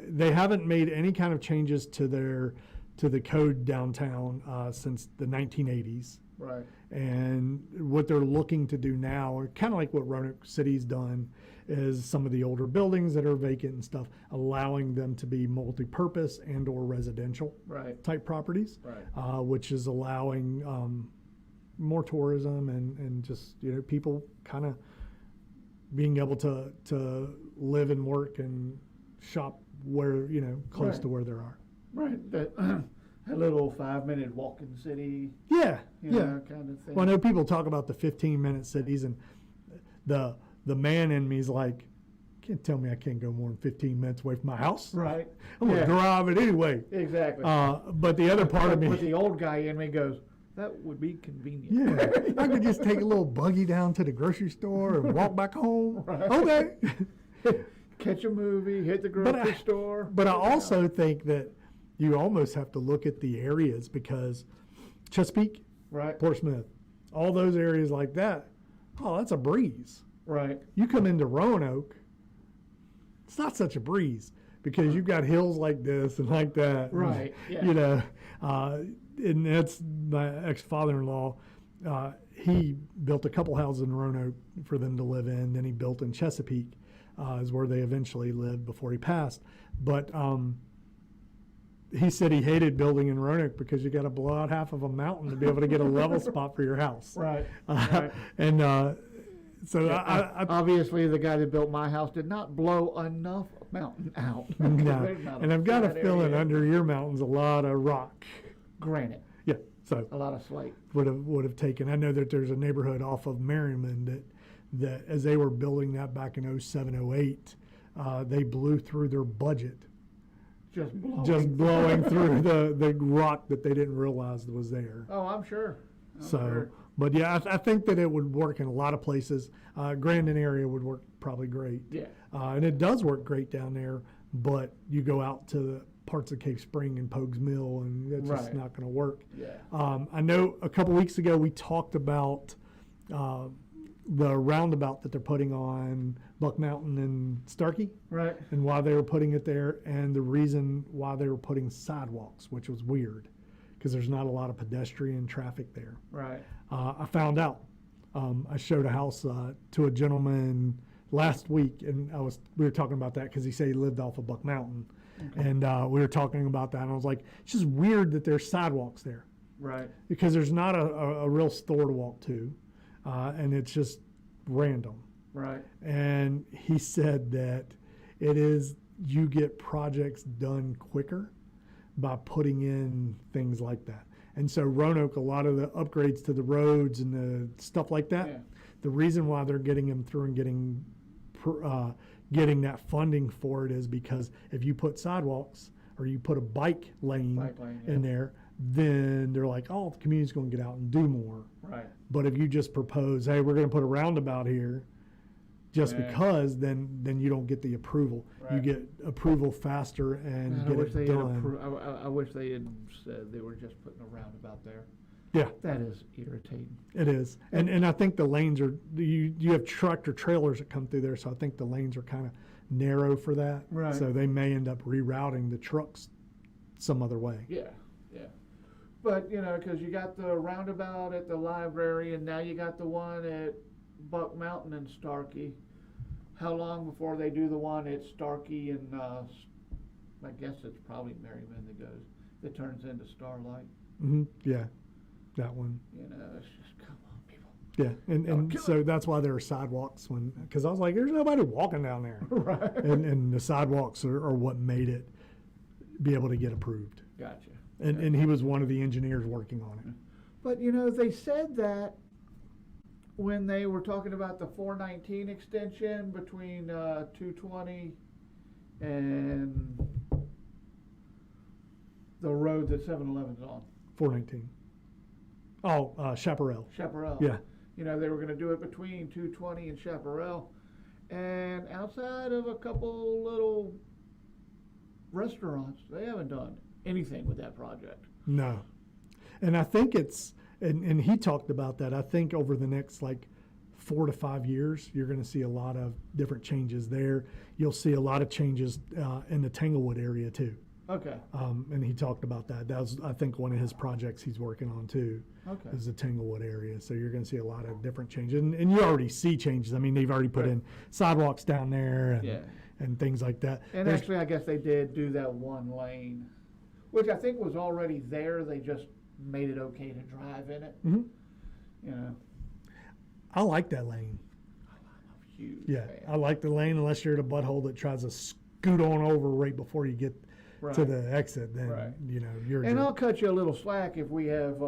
they haven't made any kind of changes to the code downtown since the 1980s. Right. And what they're looking to do now, kind of like what Roanoke City's done, is some of the older buildings that are vacant and stuff, allowing them to be multi-purpose and/or residential type properties, which is allowing more tourism and just people kind of being able to live and work and shop where close to where they are. Right. That little 5-minute walk in the city. Yeah. Kind of thing. Well, I know people talk about the 15-minute cities, and the man in me is like, can't tell me I can't go more than 15 minutes away from my house. Right. I'm gonna drive it anyway. Exactly. But the other part of me, but the old guy in me goes, that would be convenient. Yeah, I could just take a little buggy down to the grocery store and walk back home. Right. Okay. Catch a movie, hit the grocery store. But I also think that you almost have to look at the areas, because Chesapeake, Portsmouth, all those areas like that, that's a breeze. Right. You come into Roanoke, it's not such a breeze, because you've got hills like this and like that. Right. Yeah. And that's my ex-father-in-law. he built a couple houses in Roanoke for them to live in. Then he built in Chesapeake, is where they eventually lived before he passed. But he said he hated building in Roanoke because you got to blow out half of a mountain to be able to get a level spot for your house. Right. And so Yeah, obviously the guy that built my house did not blow enough mountain out. no. And I've got a feeling under your mountain's a lot of rock. Granite. Yeah, so A lot of slate. would have taken. I know that there's a neighborhood off of Merriman that as they were building that back in 07, 08, they blew through their budget. Just blowing through the rock that they didn't realize was there. Oh, I'm sure. But yeah, I think that it would work in a lot of places. Grandin area would work probably great. Yeah. And it does work great down there, but you go out to the parts of Cave Spring and Pogues Mill, and that's just not going to work. Yeah. I know a couple weeks ago we talked about the roundabout that they're putting on Buck Mountain and Starkey. Right. And why they were putting it there, and the reason why they were putting sidewalks, which was weird, because there's not a lot of pedestrian traffic there. Right. I found out. I showed a house to a gentleman last week, and we were talking about that because he said he lived off of Buck Mountain, and we were talking about that, and I was like, it's just weird that there's sidewalks there. Right. Because there's not a real store to walk to, and it's just random. Right. And he said that you get projects done quicker by putting in things like that. And so Roanoke, a lot of the upgrades to the roads and the stuff like that, the reason why they're getting them through and getting that funding for it is because if you put sidewalks or you put a bike lane in there, then they're like, oh, the community's going to get out and do more. Right. But if you just propose, hey, we're going to put a roundabout here, just because, then you don't get the approval. Right. You get approval faster and get it done. I wish they had said they were just putting a roundabout there. Yeah. That is irritating. It is. And I think the lanes are, you have tractor trailers that come through there, so I think the lanes are kind of narrow for that. Right. So they may end up rerouting the trucks some other way. Yeah, yeah. But, because you got the roundabout at the library, and now you got the one at Buck Mountain and Starkey. How long before they do the one at Starkey and I guess it's probably Merriman that turns into Starlight. Mm-hmm. Yeah, that one. It's just, come on, people. Yeah, and so that's why there are sidewalks because I was like, there's nobody walking down there. Right. And the sidewalks are what made it be able to get approved. Gotcha. And he was one of the engineers working on it. But, they said that when they were talking about the 419 extension between 220 and the road that 7-Eleven's on. 419. Oh, Chaparral. Chaparral. Yeah. They were going to do it between 220 and Chaparral. And outside of a couple little restaurants, they haven't done anything with that project. No. And I think and he talked about that. I think over the next 4 to 5 years, you're going to see a lot of different changes there. You'll see a lot of changes in the Tanglewood area too. Okay. And he talked about that. That was, I think, one of his projects he's working on too. Okay. Is the Tanglewood area. So you're going to see a lot of different changes. And you already see changes. I mean, they've already put in sidewalks down there and things like that. And actually, I guess they did do that one lane, which I think was already there. They just made it okay to drive in it. Mm-hmm. I like that lane. I'm a huge fan. fan. I like the lane unless you're at a butthole that tries to scoot on over right before you get to the exit. Then you're. And I'll cut you a little slack if we have,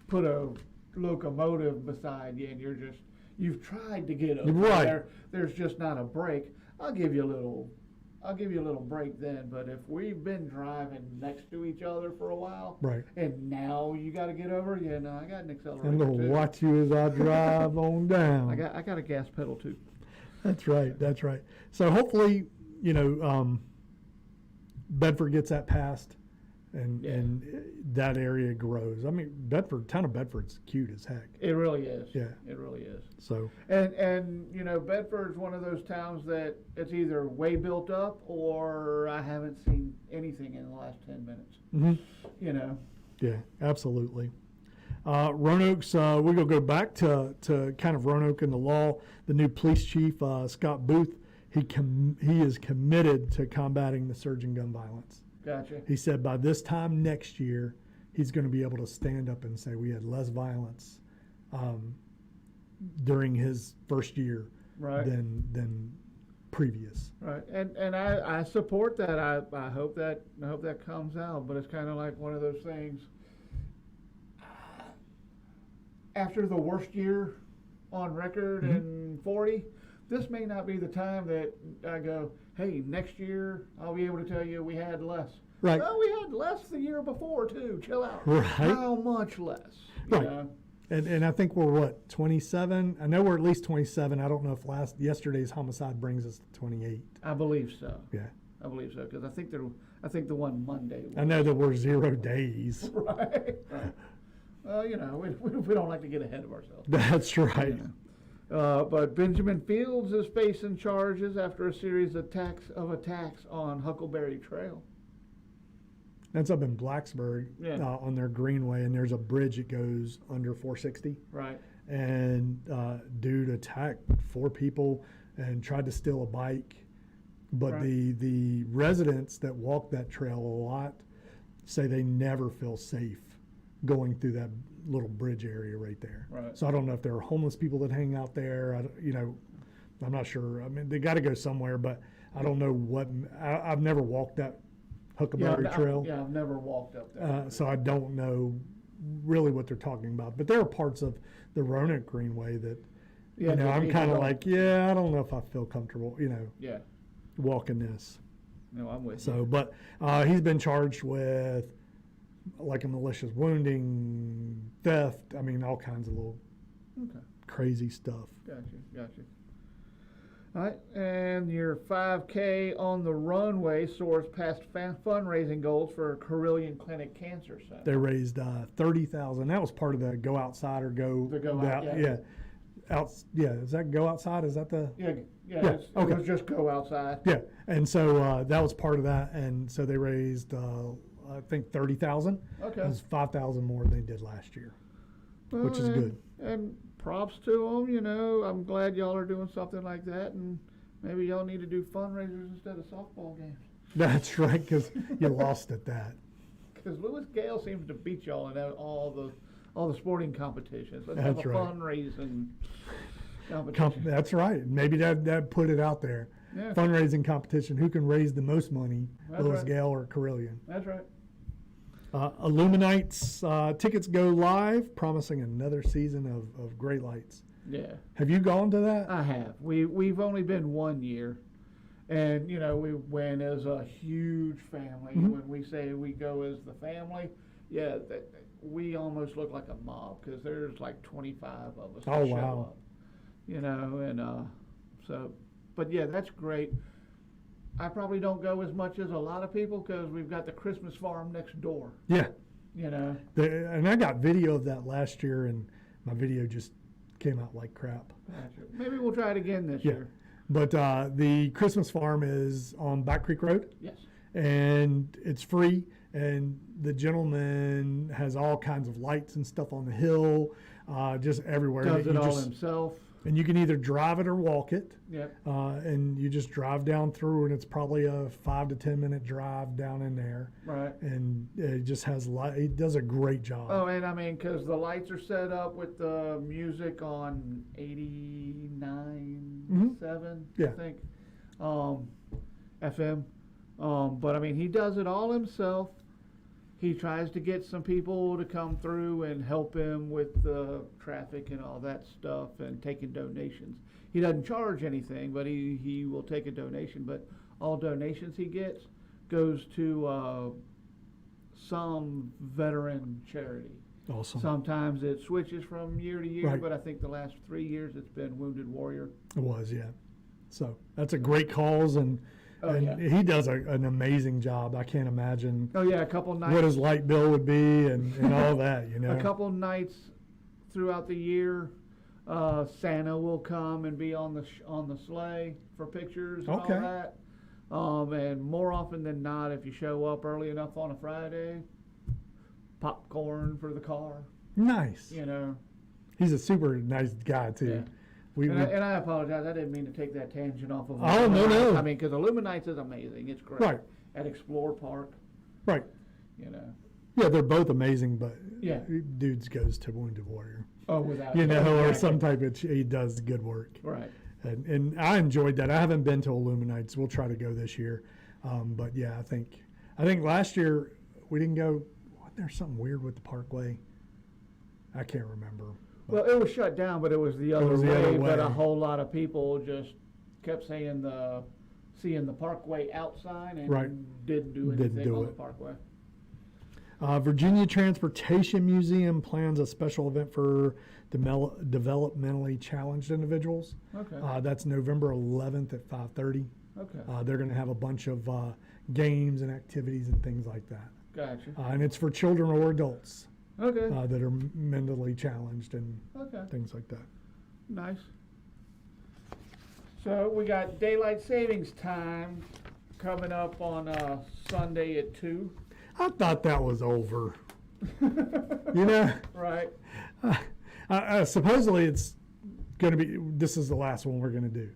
put a locomotive beside you and you've tried to get over there. There's just not a break. I'll give you a little break then, but if we've been driving next to each other for a while, and now you got to get over, I got an accelerator I'm gonna watch you as I drive on down. I got a gas pedal too. That's right. So hopefully, Bedford gets that passed, and that area grows. I mean, town of Bedford's cute as heck. It really is. Yeah, it really is. So and Bedford's one of those towns that it's either way built up or I haven't seen anything in the last 10 minutes. Mm-hmm. You know. Yeah, absolutely. Roanoke's, we're going to go back to kind of Roanoke and the law. The new police chief, Scott Booth, he is committed to combating the surge in gun violence. Gotcha. He said by this time next year, he's going to be able to stand up and say we had less violence during his first year Right. than previous. Right, and I support that. I hope that comes out. But it's kind of like one of those things. After the worst year on record in 40, this may not be the time that I go, hey, next year I'll be able to tell you we had less. Right. Well, we had less the year before too. Chill out. Right. How much less? You Right. know? And I think we're what, 27? I know we're at least 27. I don't know if yesterday's homicide brings us to 28. I believe so. Yeah. I believe so because I think the one Monday. I know that we're 0 days. Right. Well, you know, we don't like to get ahead of ourselves. That's right. But Benjamin Fields is facing charges after a series of attacks on Huckleberry Trail. That's up in Blacksburg on their greenway, and there's a bridge that goes under 460. Right. And dude attacked 4 people and tried to steal a bike. But Right. the residents that walk that trail a lot say they never feel safe going through that little bridge area right there. Right. So I don't know if there are homeless people that hang out there. I'm not sure. I mean, they got to go somewhere, but I don't know what. I've never walked that Huckleberry Trail. I've never walked up there. So I don't know really what they're talking about. But there are parts of the Roanoke Greenway that, I'm kind of like, I don't know if I feel comfortable, Yeah. walking this. No, I'm with you. So, but he's been charged with like a malicious wounding, theft. I mean, all kinds of little crazy stuff. Gotcha. All right, and your 5K on the runway soars past fundraising goals for Carilion Clinic Cancer Center. They raised $30,000. That was part of the Go Outside or Go. The Go Out, yeah. Is that Go Outside? Is that the? Yeah. Okay. It was just Go Outside. Yeah, and so that was part of that, and so they raised I think 30,000. Okay. That was 5,000 more than they did last year, which is good. And props to them. I'm glad y'all are doing something like that, and maybe y'all need to do fundraisers instead of softball games. That's right, because you lost at that. Because Lewis Gale seems to beat y'all in all the sporting competitions. Let's That's have a right. fundraising competition. That's right. Maybe that put it out there. Yeah. Fundraising competition. Who can raise the most money? That's Lewis right. Gale or Carilion? That's right. Illuminights tickets go live, promising another season of great lights. Yeah. Have you gone to that? I have. We've only been 1 year, and we went as a huge family. Mm-hmm. When we say we go as the family, we almost look like a mob because there's like 25 of us. Oh, that show wow. up, and so, but yeah, that's great. I probably don't go as much as a lot of people because we've got the Christmas farm next door. Yeah. And I got video of that last year, and my video just came out like crap. maybe we'll try it again this year. But the Christmas farm is on Back Creek Road. Yes. And it's free, and the gentleman has all kinds of lights and stuff on the hill, just everywhere. Does it all himself. And you can either drive it or walk it. Yep. And you just drive down through, and it's probably a 5 to 10 minute drive down in there. Right. And it just has light. He does a great job. Oh, and I mean, because the lights are set up with the music on 89.7, Yeah. I think, FM. But I mean, he does it all himself. He tries to get some people to come through and help him with the traffic and all that stuff and taking donations. He doesn't charge anything, but he will take a donation. But all donations he gets goes to some veteran charity. Awesome. Sometimes it switches from year to year, Right. but I think the last 3 years it's been Wounded Warrior. It was, yeah. So that's a great cause, and yeah. he does an amazing job. I can't imagine Oh yeah, a couple nights. what his light bill would be and all that, A couple nights throughout the year, Santa will come and be on the sleigh for pictures and Okay. all that. And more often than not, if you show up early enough on a Friday, popcorn for the car. Nice. You know. He's a super nice guy too. Yeah. And I apologize. I didn't mean to take that tangent off of. Oh, no. I mean, because Illuminights is amazing. It's great. Right. At Explore Park. Right. You know. Yeah, they're both amazing, but Yeah. dudes goes to Wounded Warrior. Oh, without. You know, or exactly. some type of, he does good work. Right. And I enjoyed that. I haven't been to Illuminights. We'll try to go this year. But yeah, I think last year we didn't go. Wasn't there something weird with the Parkway? I can't remember. Well, it was shut down, but it was the other, was the way, other But a way. whole lot of people just kept saying seeing the Parkway outside and Right. didn't do Didn't anything do on it. the Parkway. Virginia Transportation Museum plans a special event for developmentally challenged individuals. Okay. That's November 11th at 5:30. Okay. They're going to have a bunch of games and activities and things like that. Gotcha. And it's for children or adults Okay. that are mentally challenged and Okay. things like that. Nice. So we got daylight savings time coming up on Sunday at 2. I thought that was over. You know, Right. supposedly it's going to be, this is the last one we're going to do.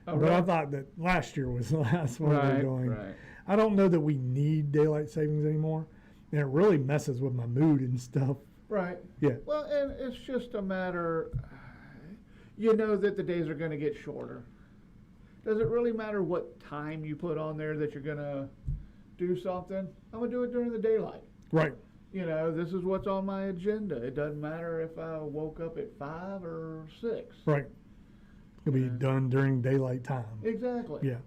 Oh, But I right. thought that last year was the last one we Right. were doing. Right. I don't know that we need daylight savings anymore. And it really messes with my mood and stuff. Right. Yeah. Well, and it's just a matter, you know that the days are going to get shorter. Does it really matter what time you put on there that you're going to do something? I'm going to do it during the daylight. Right. You know, this is what's on my agenda. It doesn't matter if I woke up at 5 or 6. Right. It'll be Yeah. done during daylight time. Exactly. Yeah.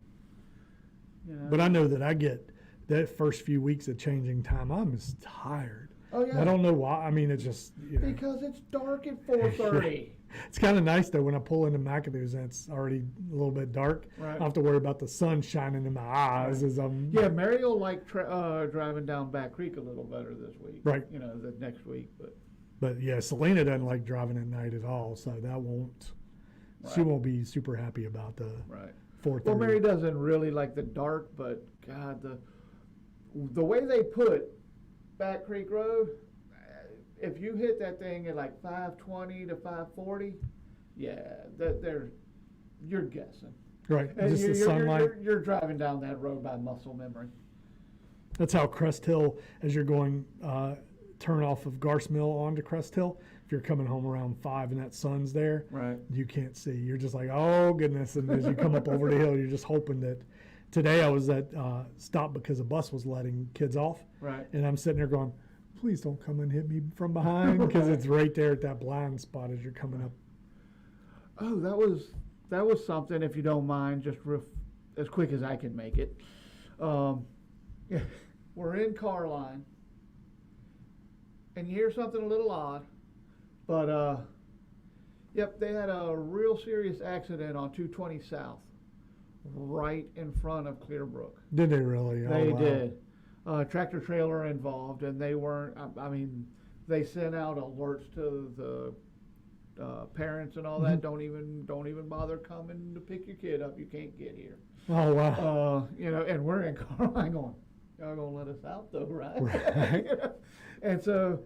You know? But I know that I get that first few weeks of changing time, I'm just tired. Oh, yeah. I don't know why. I mean, it's just, you know. Because it's dark at 4:30. It's kind of nice though when I pull into McAdoo's and it's already a little bit dark. Right. I don't have to worry about the sun shining in my eyes as I'm. Yeah, Mary will like driving down Back Creek a little better this week. Right. You know, the next week, but. But yeah, Selena doesn't like driving at night at all, so that won't. She Right. won't be super happy about the Right. 4:30. Well, Mary doesn't really like the dark, but God, the way they put Back Creek Road, if you hit that thing at like 5:20 to 5:40, yeah, you're guessing. Right. And Just the sunlight. You're driving down that road by muscle memory. That's how Crest Hill, as you're going, turn off of Garce Mill onto Crest Hill. If you're coming home around 5 and that sun's there, Right. you can't see. You're just like, oh goodness. And as you come up over the hill, you're just hoping that. Today I was at stop because a bus was letting kids off. Right. And I'm sitting there going, please don't come and hit me from behind because it's right there at that blind spot as you're coming up. Oh, that was something. If you don't mind, just as quick as I can make it. We're in Carline, and you hear something a little odd, but yep, they had a real serious accident on 220 South, right in front of Clearbrook. Did they really? They wow. did. Tractor trailer involved, and they weren't. I mean, they sent out alerts to the parents and all that. Don't even bother coming to pick your kid up. You can't get here. Oh wow. You know, and we're in Carline going, y'all gonna let us out though, right? Right. You know? And so,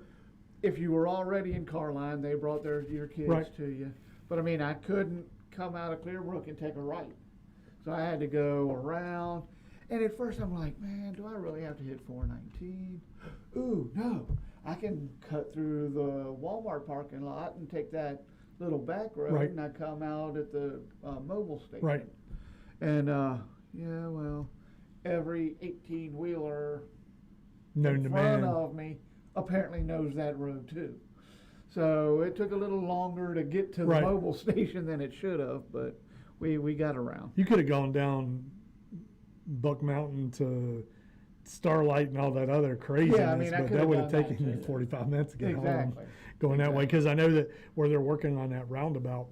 if you were already in Carline, they brought your kids Right. to you. But I mean, I couldn't come out of Clearbrook and take a right, so I had to go around. And at first I'm like, man, do I really have to hit 419? Ooh, no. I can cut through the Walmart parking lot and take that little back road, Right. and I come out at the mobile station. Right. And, yeah, well, every 18-wheeler Known in to front man. of me apparently knows that road too. So it took a little longer to get to the Right. mobile station than it should have, but we got around. You could have gone down Buck Mountain to Starlight and all that other craziness, Yeah, I mean, I but could that have would have done that taken you too. 45 minutes to get home Exactly. going that way. Exactly. Because I know that where they're working on that roundabout,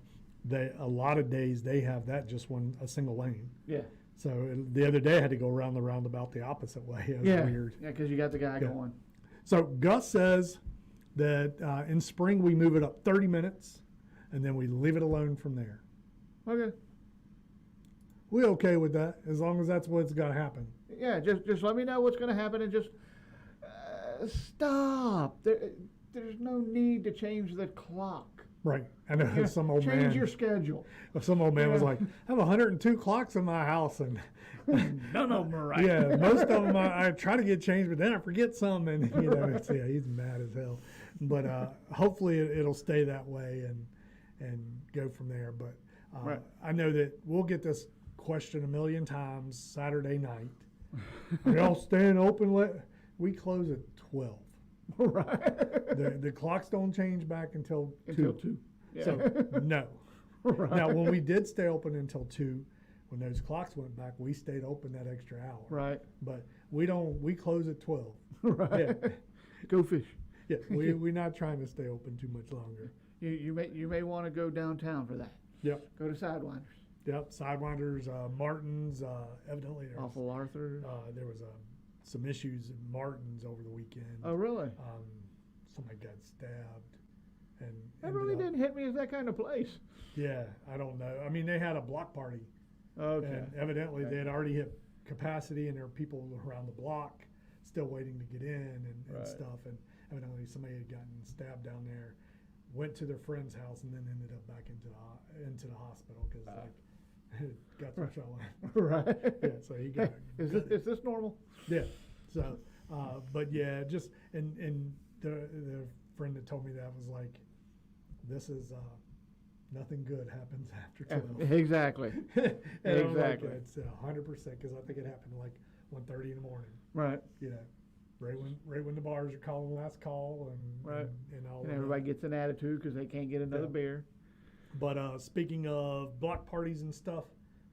a lot of days they have that just a single lane. Yeah. So the other day I had to go around the roundabout the opposite way. It was Yeah. weird. Yeah, because you got the guy Yeah. going. So Gus says that in spring we move it up 30 minutes and then we leave it alone from there. Okay. We okay with that as long as that's what's got to happen. Yeah, just let me know what's going to happen and just stop. there's no need to change the clock. Right. I know Yeah, some old change man. your schedule. Some old man was Yeah. like, I have 102 clocks in my house, and None of them are right. yeah, most of them I try to get changed, but then I forget some, and yeah, he's mad as hell. But hopefully it'll stay that way and go from there. But Right. I know that we'll get this question a million times Saturday night. Are y'all staying open? We close at 12. Right. The clocks don't change back until 2. Yeah. So no. Right. Now, when we did stay open until 2, when those clocks went back, we stayed open that extra hour. Right. But we close at 12. Right. Yeah. Go fish. Yeah, we're not trying to stay open too much longer. You may want to go downtown for that. Yep. Go to Sidewinders. Yep. Sidewinders, Martin's, evidently Awful Arthur. there was some issues in Martin's over the weekend. Oh, really? Somebody got stabbed. And That really didn't hit me as that kind of place. Yeah, I don't know. I mean, they had a block party. Okay. And evidently Okay. they had already hit capacity, and there were people around the block still waiting to get in and Right. stuff. And evidently somebody had gotten stabbed down there, went to their friend's house, and then ended up back into the hospital because got some swelling. Right. Yeah, so he got. Is this normal? Yeah. So, but yeah, just and the friend that told me that was like, this is nothing good happens after 12. Exactly. And I'm Exactly. like, it's 100% because I think it happened like 1:30 in the morning. Right. You know, right when the bars are calling last call and Right. and all. And of everybody that. gets an attitude because they can't get another Yeah. beer. But speaking of block parties and stuff,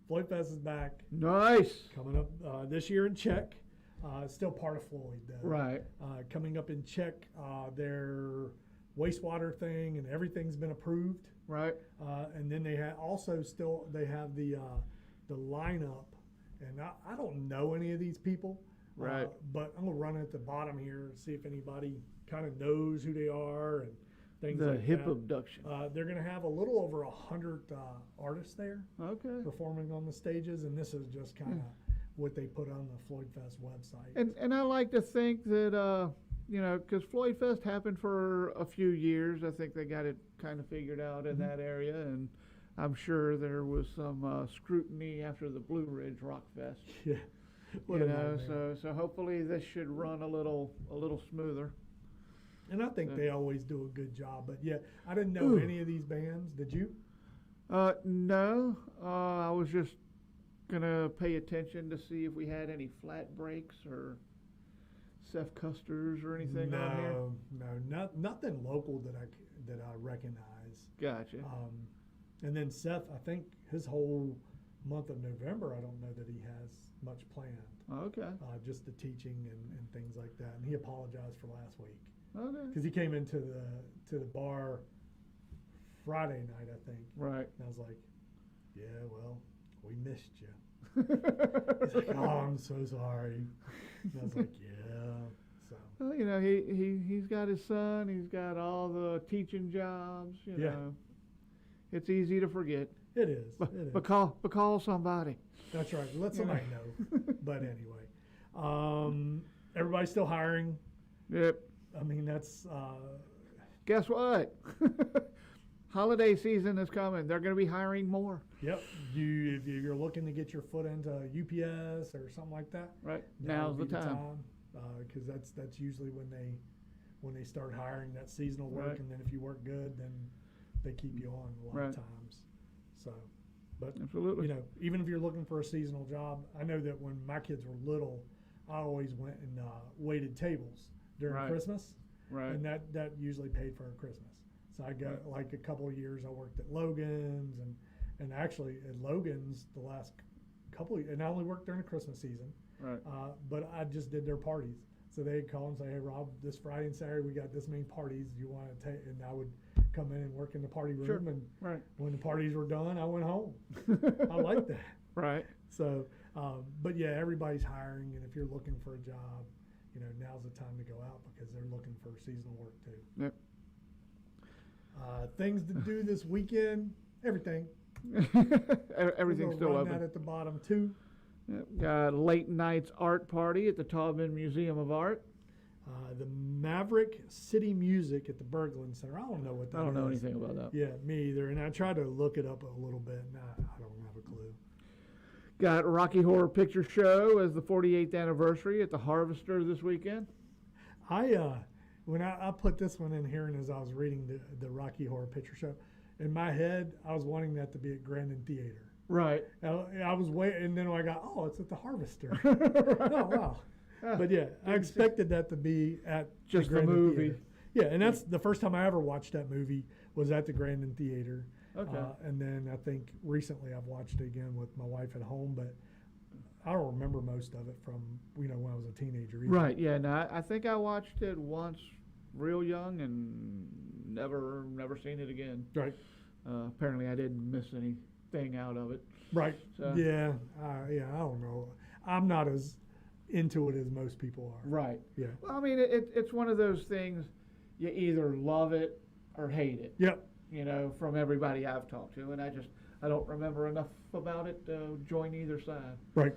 Floyd Fest is back Nice. coming up this year in Czech. It's still part of Floyd though. Right. Coming up in Czech, their wastewater thing and everything's been approved. Right. And then they have the lineup, and I don't know any of these people. Right. But I'm gonna run at the bottom here and see if anybody kind of knows who they are and things The like hip that. abduction. They're gonna have a little over 100 artists there Okay. performing on the stages, and this is just kind of what they put on the Floyd Fest website. And I like to think that because Floyd Fest happened for a few years, I think they got it kind of figured out in that area, and I'm sure there was some scrutiny after the Blue Ridge Rock Fest. Yeah. What a nightmare. So hopefully this should run a little smoother. And I think they always do a good job. But yeah, I didn't know any of these bands. Did you? No, I was just gonna pay attention to see if we had any flat breaks or Seth Custers or anything on here. No, nothing local that I recognize. Gotcha. And then Seth, I think his whole month of November, I don't know that he has much planned. Okay. Just the teaching and things like that. And he apologized for last week Okay. because he came into the bar Friday night, I think. Right. And I was like, yeah, well, we missed you. He's like, oh, I'm so sorry. And I was like, yeah. So Well, he's got his son. He's got all the teaching jobs. You Yeah. know, it's easy to forget. it is. But, It is. but call somebody. That's right. Let somebody know. But anyway, everybody's still hiring. Yep. I mean, that's Guess what? Holiday season is coming. They're going to be hiring more. yep. If you're looking to get your foot into UPS or something like that, Right. that Now's would the be time. because that's usually when they start hiring that seasonal work, Right. and then if you work good, then they keep you on a lot Right. of times. So, but Absolutely. even if you're looking for a seasonal job, I know that when my kids were little, I always went and waited tables during Right. Christmas, Right. and that usually paid for our Christmas. So I got like a couple of years I worked at Logan's and actually at Logan's the last couple of, and I only worked during the Christmas season, Right. but I just did their parties. So they'd call and say, hey Rob, this Friday and Saturday we got this many parties. Do you want to take? And I would come in and work in the party room, Sure. and Right. when the parties were done, I went home. I like that. Right. So, but yeah, everybody's hiring, and if you're looking for a job, now's the time to go out because they're looking for seasonal work too. Yep. Things to do this weekend, everything. Everything's still run that open. at the bottom too. Yep. Got late night's art party at the Taubman Museum of Art. The Maverick City Music at the Berglund Center. I don't know what that is. I don't know anything about that. Yeah, me either. And I tried to look it up a little bit, and I don't have a clue. Got Rocky Horror Picture Show as the 48th anniversary at the Harvester this weekend. When I put this one in here, and as I was reading the Rocky Horror Picture Show, in my head, I was wanting that to be at Grandin Theater. Right. I was waiting, and then I got, oh, it's at the Harvester. Right. Oh, wow. But yeah, I expected that to be at just the Grandin movie. Theater. Yeah, and that's the first time I ever watched that movie was at the Grandin Theater. Okay. And then I think recently I've watched it again with my wife at home, but I don't remember most of it from when I was a teenager either. Right. Yeah. No, I think I watched it once, real young, and never seen it again. Right. Apparently, I didn't miss anything out of it. Right. So. Yeah. I don't know. I'm not as into it as most people are. Right. Yeah. Well, I mean, it's one of those things. You either love it or hate it. Yep. From everybody I've talked to, and I don't remember enough about it to join either side. Right.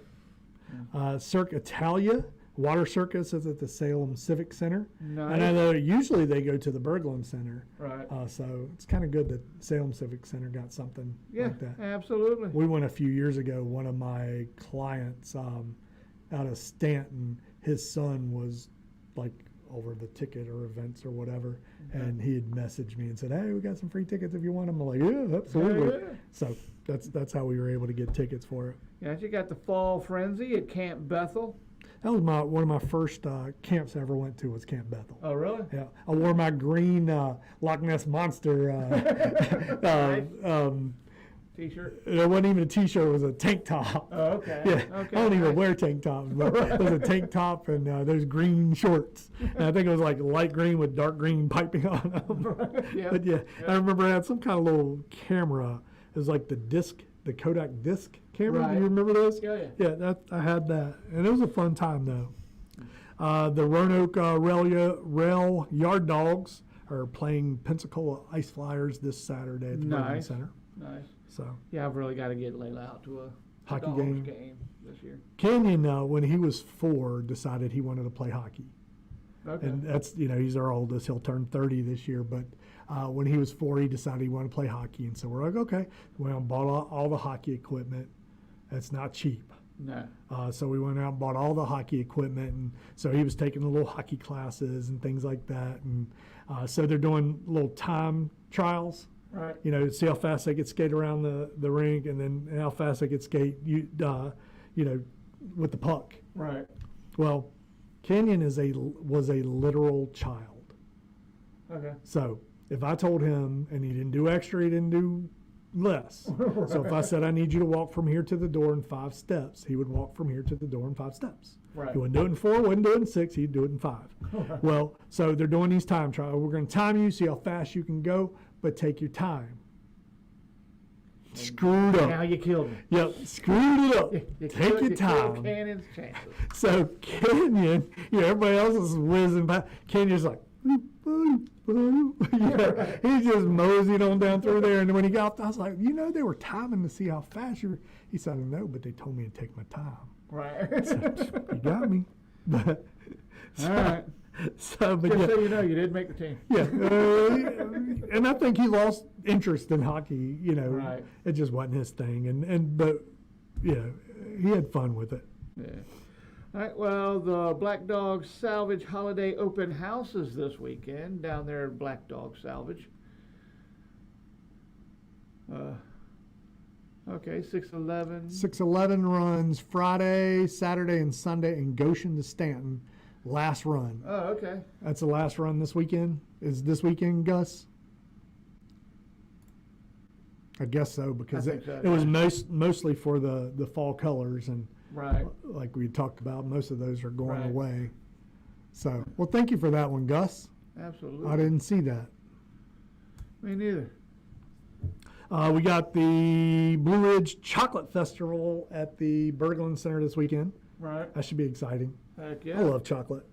Cirque Italia Water Circus is at the Salem Civic Center. Nice. And I know usually they go to the Berglund Center. Right. So it's kind of good that Salem Civic Center got something like that. Absolutely. We went a few years ago. One of my clients out of Stanton, his son was like over the ticket or events or whatever, and he had messaged me and said, "Hey, we got some free tickets if you want them." I'm like, "Yeah, absolutely." Yeah. So that's how we were able to get tickets for it. Yeah, you got the Fall Frenzy at Camp Bethel. That was one of my first camps I ever went to was Camp Bethel. Oh, really? Yeah, I wore my green Loch Ness Monster T-shirt. It wasn't even a T-shirt; it was a tank top. Oh, okay. Yeah, Okay. I don't even Nice. wear tank tops, but it was a tank top and those green shorts. And I think it was like light green with dark green piping on them. Yeah. But yeah, I remember I had some kind of little camera. It was like the Kodak disc camera. Right. Do you remember those? Yeah, yeah. Yeah, I had that, and it was a fun time though. The Roanoke Rail Yard Dogs are playing Pensacola Ice Flyers this Saturday at the Berglund Nice. Center. Nice. So Yeah, I've really got to get Layla out to a Hockey Dogs game. this year. Kenyon, when he was 4, decided he wanted to play hockey. Okay. And that's, he's our oldest. He'll turn 30 this year. But when he was 4, he decided he wanted to play hockey. And so we're like, okay. We went and bought all the hockey equipment. It's not cheap. No. So we went out and bought all the hockey equipment. And so he was taking the little hockey classes and things like that. And so they're doing little time trials. Right. See how fast they could skate around the rink, and then how fast they could skate, with the puck. Right. Well, Kenyon was a literal child. Okay. So if I told him, and he didn't do extra, he didn't do less. So if I said, I need you to walk from here to the door in 5 steps, he would walk from here to the door in 5 steps. Right. He wouldn't do it in 4, wouldn't do it in 6, he'd do it in 5. Well, so they're doing these time trials. We're going to time you, see how fast you can go, but take your time. Screwed Now up. you killed me. Yep, screwed it up. You Take killed- your you killed time. Cannon's chances. So Kenyon, everybody else is whizzing by. Kenyon's like, boop, boop, boop. He just moseyed on down through there. And when he got off, I was like, they were timing to see how fast you were. He said, no, but they told me to take my time. Right. You got me. But, All right. But Just yeah. so you know, you did make the team. Yeah, and I think he lost interest in hockey. Right. It just wasn't his thing, but yeah, he had fun with it. Yeah. All right. Well, the Black Dog Salvage Holiday Open House is this weekend down there at Black Dog Salvage. Okay, 611. 611 runs Friday, Saturday, and Sunday in Goshen to Stanton. Last run. Oh, okay. That's the last run this weekend. Is this weekend, Gus? I guess so, because I think so, it was mostly for the fall colors, and Right. like we talked about, most of those are going Right. away. So, well, thank you for that one, Gus. Absolutely. I didn't see that. Me neither. We got the Blue Ridge Chocolate Festival at the Berglund Center this weekend. Right. That should be exciting. Heck I yeah. love chocolate.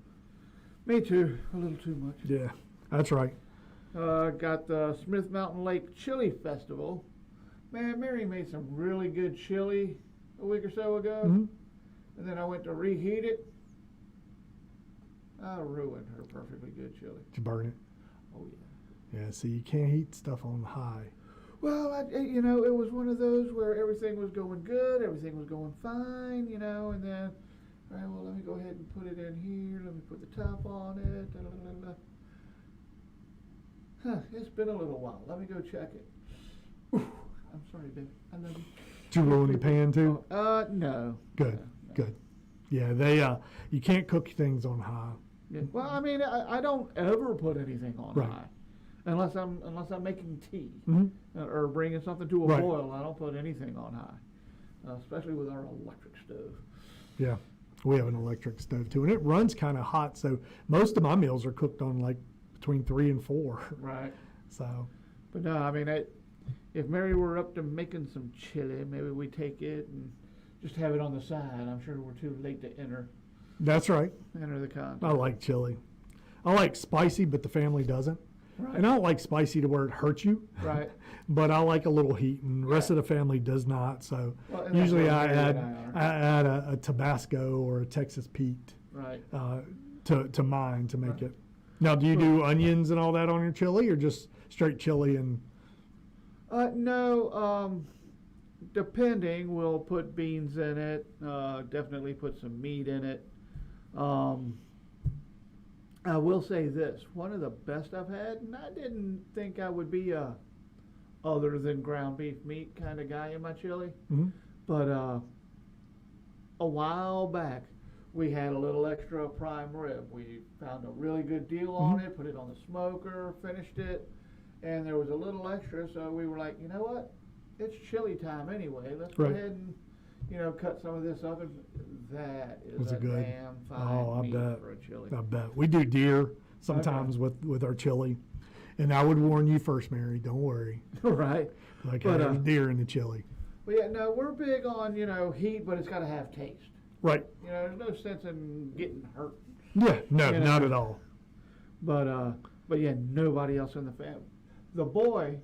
Me too. A little too much. Yeah, that's right. Got the Smith Mountain Lake Chili Festival. Man, Mary made some really good chili a week or so ago. Mhm. And then I went to reheat it. I ruined her perfectly good chili. Did you burn it? Oh yeah. Yeah, see, you can't heat stuff on high. Well, it was one of those where everything was going good, everything was going fine, and then, all right, well, let me go ahead and put it in here. Let me put the top on it. Da, da, da, da. Huh, it's been a little while. Let me go check it. Oof, I'm sorry, baby. I love you. Did you ruin the pan too? No. Good, No. good. Yeah, they you can't cook things on high. Yeah. Well, I mean, I don't ever put anything on Right. high, unless I'm making tea Mm-hmm. or bringing something to a Right. boil. I don't put anything on high, especially with our electric stove. Yeah, we have an electric stove too, and it runs kind of hot. So most of my meals are cooked on like between 3 and 4. Right. So, But no, I mean, if Mary were up to making some chili, maybe we take it and just have it on the side. I'm sure we're too late to enter that's right. the contest. I like chili. I like spicy, but the family doesn't. Right. And I don't like spicy to where it hurts you. Right. But I like a little heat, and the rest of the family does not. So Well, and that's usually what I Mary add and I add a Tabasco or a Texas Pete Right. to mine to make it. Now, do you do onions and all that on your chili, or just straight chili and? No. Depending, we'll put beans in it. Definitely put some meat in it. I will say this: one of the best I've had, and I didn't think I would be a other than ground beef meat kind of guy in my chili, Mm-hmm. but a while back we had a little extra prime rib. We found a really good deal on it, put it on the smoker, finished it, and there was a little extra, so we were like, you know what? It's chili time anyway. Let's go Right. ahead and, cut some of this up. And that is Was a it good? damn fine Oh, I meat bet. for a chili. I bet we do deer sometimes with our chili, and I would warn you first, Mary. Don't worry. Right. Like But, there's deer in the chili. But yeah, no, we're big on, heat, but it's got to have taste. Right. There's no sense in getting hurt. Yeah. No, You know. not at all. But yeah, nobody else in the family. The boy,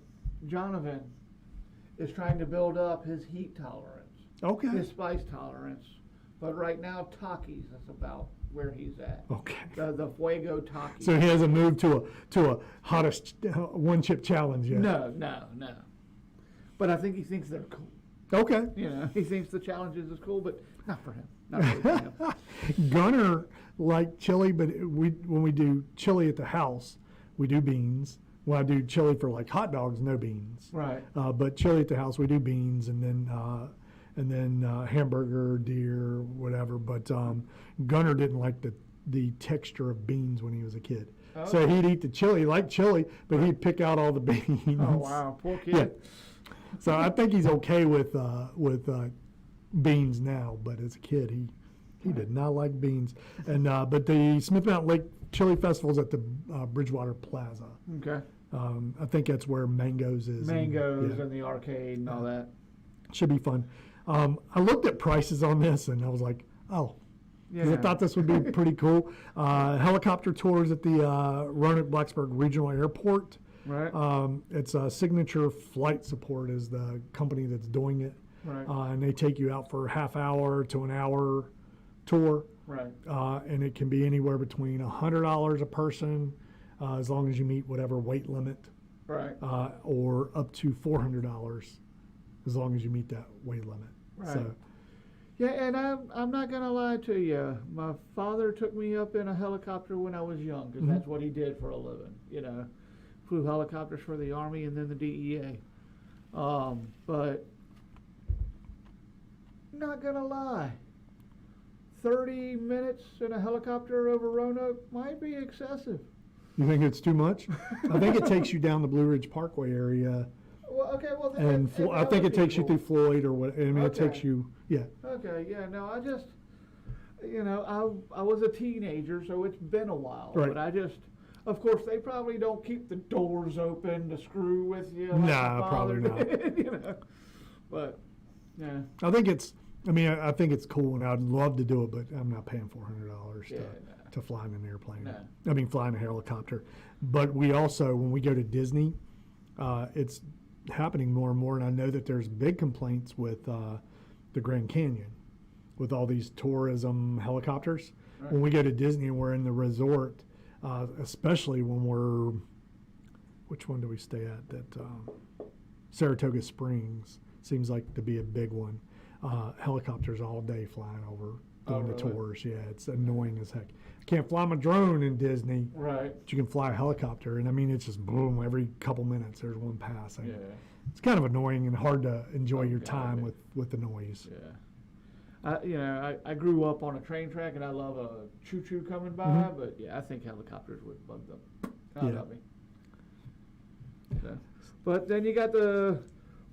Jonathan, is trying to build up his heat tolerance, Okay. his spice tolerance. But right now, Takis is about where he's at. Okay. The Fuego Takis. So he hasn't moved to a hottest one chip challenge yet. No. But I think he thinks they're cool. Okay. He thinks the challenges is cool, but not for him. Not really for him. Gunner like chili, but when we do chili at the house, we do beans. When I do chili for like hot dogs, no beans. Right. But chili at the house, we do beans, and then hamburger, deer, whatever. But Gunner didn't like the texture of beans when he was a kid. Oh. So he'd eat the chili, like chili, but he'd pick out all the beans. Oh wow, poor kid. Yeah. So I think he's okay with beans now, but as a kid, he did not like beans. And but the Smith Mountain Lake Chili Festival is at the Bridgewater Plaza. Okay. I think that's where Mangoes is. Mangoes yeah. and the arcade and all that. Should be fun. I looked at prices on this and I was like, oh, 'cause I thought this would be pretty cool. Helicopter tours at the Roanoke Blacksburg Regional Airport. Right. It's Signature Flight Support is the company that's doing it. Right. And they take you out for a half hour to an hour tour. Right. And it can be anywhere between $100 a person, as long as you meet whatever weight limit, Right. or up to $400 as long as you meet that weight limit. Right. So, Yeah, and I'm not gonna lie to you. My father took me up in a helicopter when I was young, because that's what he did for a living. Flew helicopters for the Army and then the DEA. But not gonna lie, 30 minutes in a helicopter over Roanoke might be excessive. you think it's too much? I think it takes you down the Blue Ridge Parkway area, Well, okay, well, and I think it takes you through Floyd or what. I mean, it takes Okay. you, yeah. Okay, yeah, no, I just, I was a teenager, so it's been a while. Right. But I just, of course, they probably don't keep the doors open to screw with you. Like Nah, my probably father not. did, But, yeah. I think I think it's cool, and I'd love to do it, but I'm not paying $400 Yeah, to fly in an airplane. No. I mean, fly in a helicopter. But we also, when we go to Disney, it's happening more and more, and I know that there's big complaints with the Grand Canyon, with all these tourism helicopters. Right. when we go to Disney and we're in the resort, especially when which one do we stay at? That Saratoga Springs seems like to be a big one. Helicopters all day flying over, doing the really? tours. Yeah, it's annoying as heck. Can't fly my drone in Disney, Right. but you can fly a helicopter, and I mean it's just boom every couple minutes. There's one passing. Yeah. It's kind of annoying and hard to enjoy your got time it. with the noise. Yeah. I grew up on a train track, and I love a choo-choo coming by, Mhm. but yeah, I think helicopters would bug them Yeah. out of me. So, but then you got the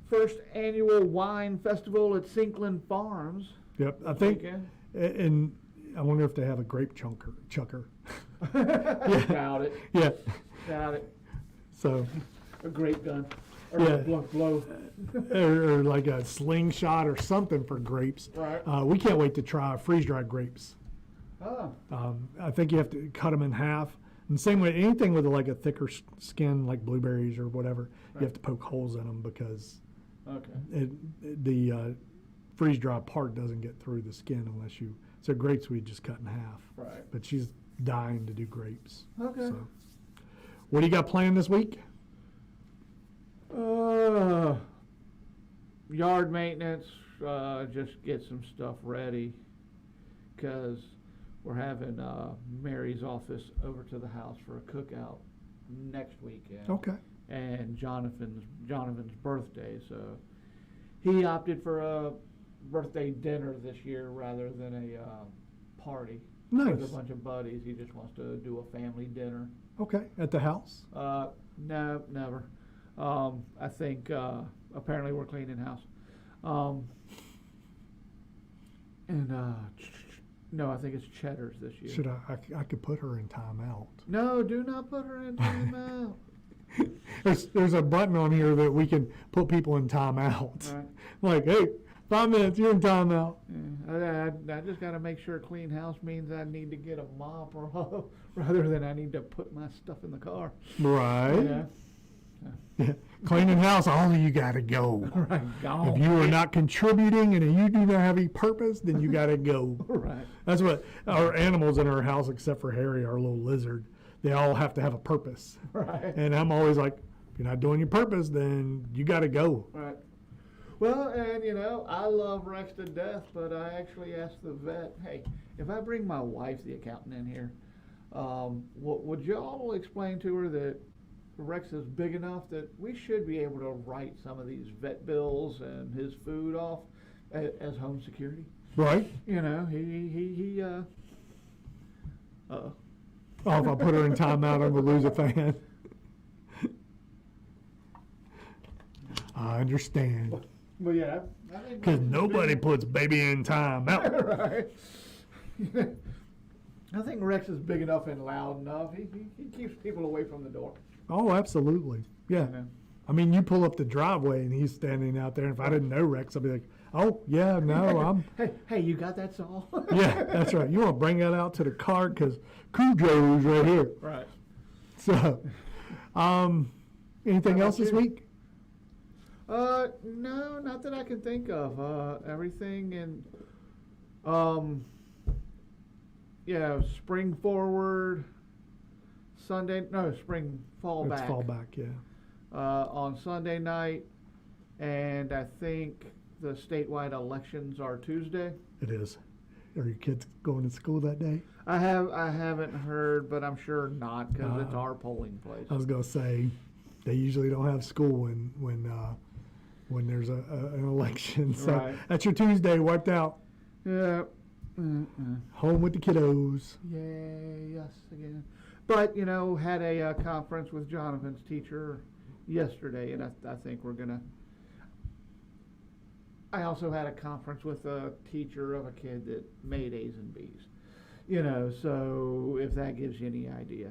first annual wine festival at Sinkland Farms. Yep, I think, weekend. and I wonder if they have a grape chucker. Doubt it. Yeah, Doubt it. so A grape gun. Or Yeah. a blow. or like a slingshot or something for grapes. Right. We can't wait to try freeze-dried grapes. Oh. I think you have to cut them in half. And same way, anything with like a thicker skin, like blueberries or whatever, Right. you have to poke holes in them because Okay. the freeze-dried part doesn't get through the skin unless you. So grapes we just cut in half. Right. But she's dying to do grapes. Okay. So, what do you got planned this week? Yard maintenance, just get some stuff ready, because we're having Mary's office over to the house for a cookout next weekend. Okay. And Jonathan's birthday, so he opted for a birthday dinner this year rather than a party with Nice. a bunch of buddies. He just wants to do a family dinner. Okay. At the house? No, never. I think apparently we're cleaning house. No, I think it's Cheddar's this year. Should I could put her in timeout. No, do not put her in timeout. There's a button on here that we can put people in timeout. Right. Like, hey, 5 minutes, you're in timeout. Yeah, I just got to make sure clean house means I need to get a mop or hoe rather than I need to put my stuff in the car. Right. Yeah. Yeah. Cleaning house, only you gotta go. Right. If Gone. you are not contributing and you do not have a purpose, then you gotta go. Right. That's what our animals in our house, except for Harry, our little lizard, they all have to have a purpose. Right. And I'm always like, if you're not doing your purpose, then you gotta go. Right. Well, and I love Rex to death, but I actually asked the vet, hey, if I bring my wife, the accountant, in here, would y'all explain to her that Rex is big enough that we should be able to write some of these vet bills and his food off as home security? Right? He Oh, if I put her in timeout, I'm gonna lose a fan. I understand. Well, yeah, I think Because nobody puts baby in timeout. right. I think Rex is big enough and loud enough. He keeps people away from the door. Oh, absolutely. Yeah. You know? I mean, you pull up the driveway and he's standing out there. And if I didn't know Rex, I'd be like, oh, yeah, no, I'm. Hey, you got that saw? Yeah, that's right. You want to bring that out to the car because Cujo's right here. Right. So, anything How else about this you? week? No, not that I can think of. Everything in, spring forward, spring fall It's back. fall back, yeah. On Sunday night, and I think the statewide elections are Tuesday. It is. Are your kids going to school that day? I haven't heard, but I'm sure not because it's our polling place. I was going to say, they usually don't have school when there's an election. So Right. that's your Tuesday wiped out. Yeah. Home with the kiddos. Yay, yes, again. But, had a conference with Jonathan's teacher yesterday, and I think we're going to. I also had a conference with a teacher of a kid that made A's and B's. So if that gives you any idea.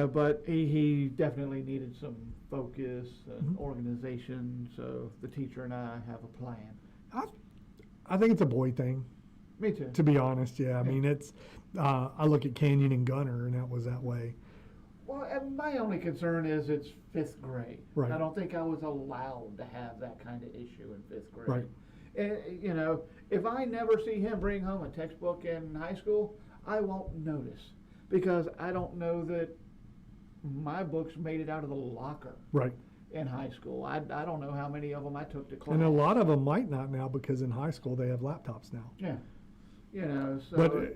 But he definitely needed some focus and organization, so the teacher and I have a plan. I think it's a boy thing. Me too. To be honest, yeah. I mean, it's. I look at Canyon and Gunner, and that was that way. Well, and my only concern is it's 5th grade. Right. I don't think I was allowed to have that kind of issue in 5th grade. Right. You know, if I never see him bring home a textbook in high school, I won't notice, because I don't know that my books made it out of the locker Right. in high school. I don't know how many of them I took to class. And a lot of them might not now, because in high school they have laptops now. Yeah. You know, so. But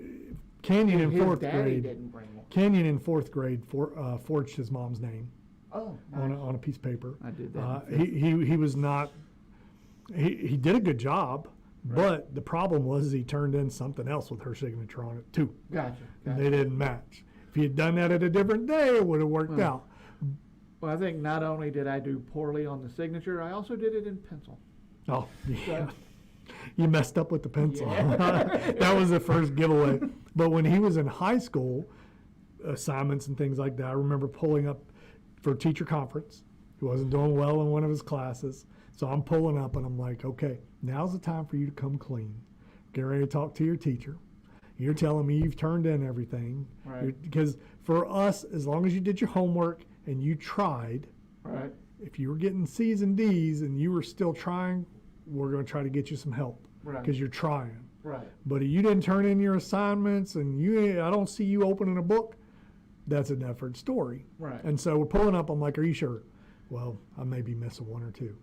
Canyon in his fourth daddy grade, didn't bring one. Canyon in fourth grade forged his mom's name Oh, on nice. on a piece of paper. I did that. He was not. He did a good job, Right. but the problem was he turned in something else with her signature on it too, Gotcha. and they didn't match. If he had done that at a different day, it would have worked Hmm. out. Well, I think not only did I do poorly on the signature, I also did it in pencil. Oh, yeah. So- You messed up with the pencil. Yeah. That was the first giveaway. But when he was in high school, assignments and things like that, I remember pulling up for teacher conference. He wasn't doing well in one of his classes. So I'm pulling up and I'm like, okay, now's the time for you to come clean. Get ready to talk to your teacher. You're telling me you've turned in everything. Right. Because for us, as long as you did your homework and you tried, Right. if you were getting C's and D's and you were still trying, we're going to try to get you some help Right. because you're trying. Right. But if you didn't turn in your assignments and I don't see you opening a book, that's a different story. Right. And so we're pulling up. I'm like, are you sure? Well, I may be missing one or two.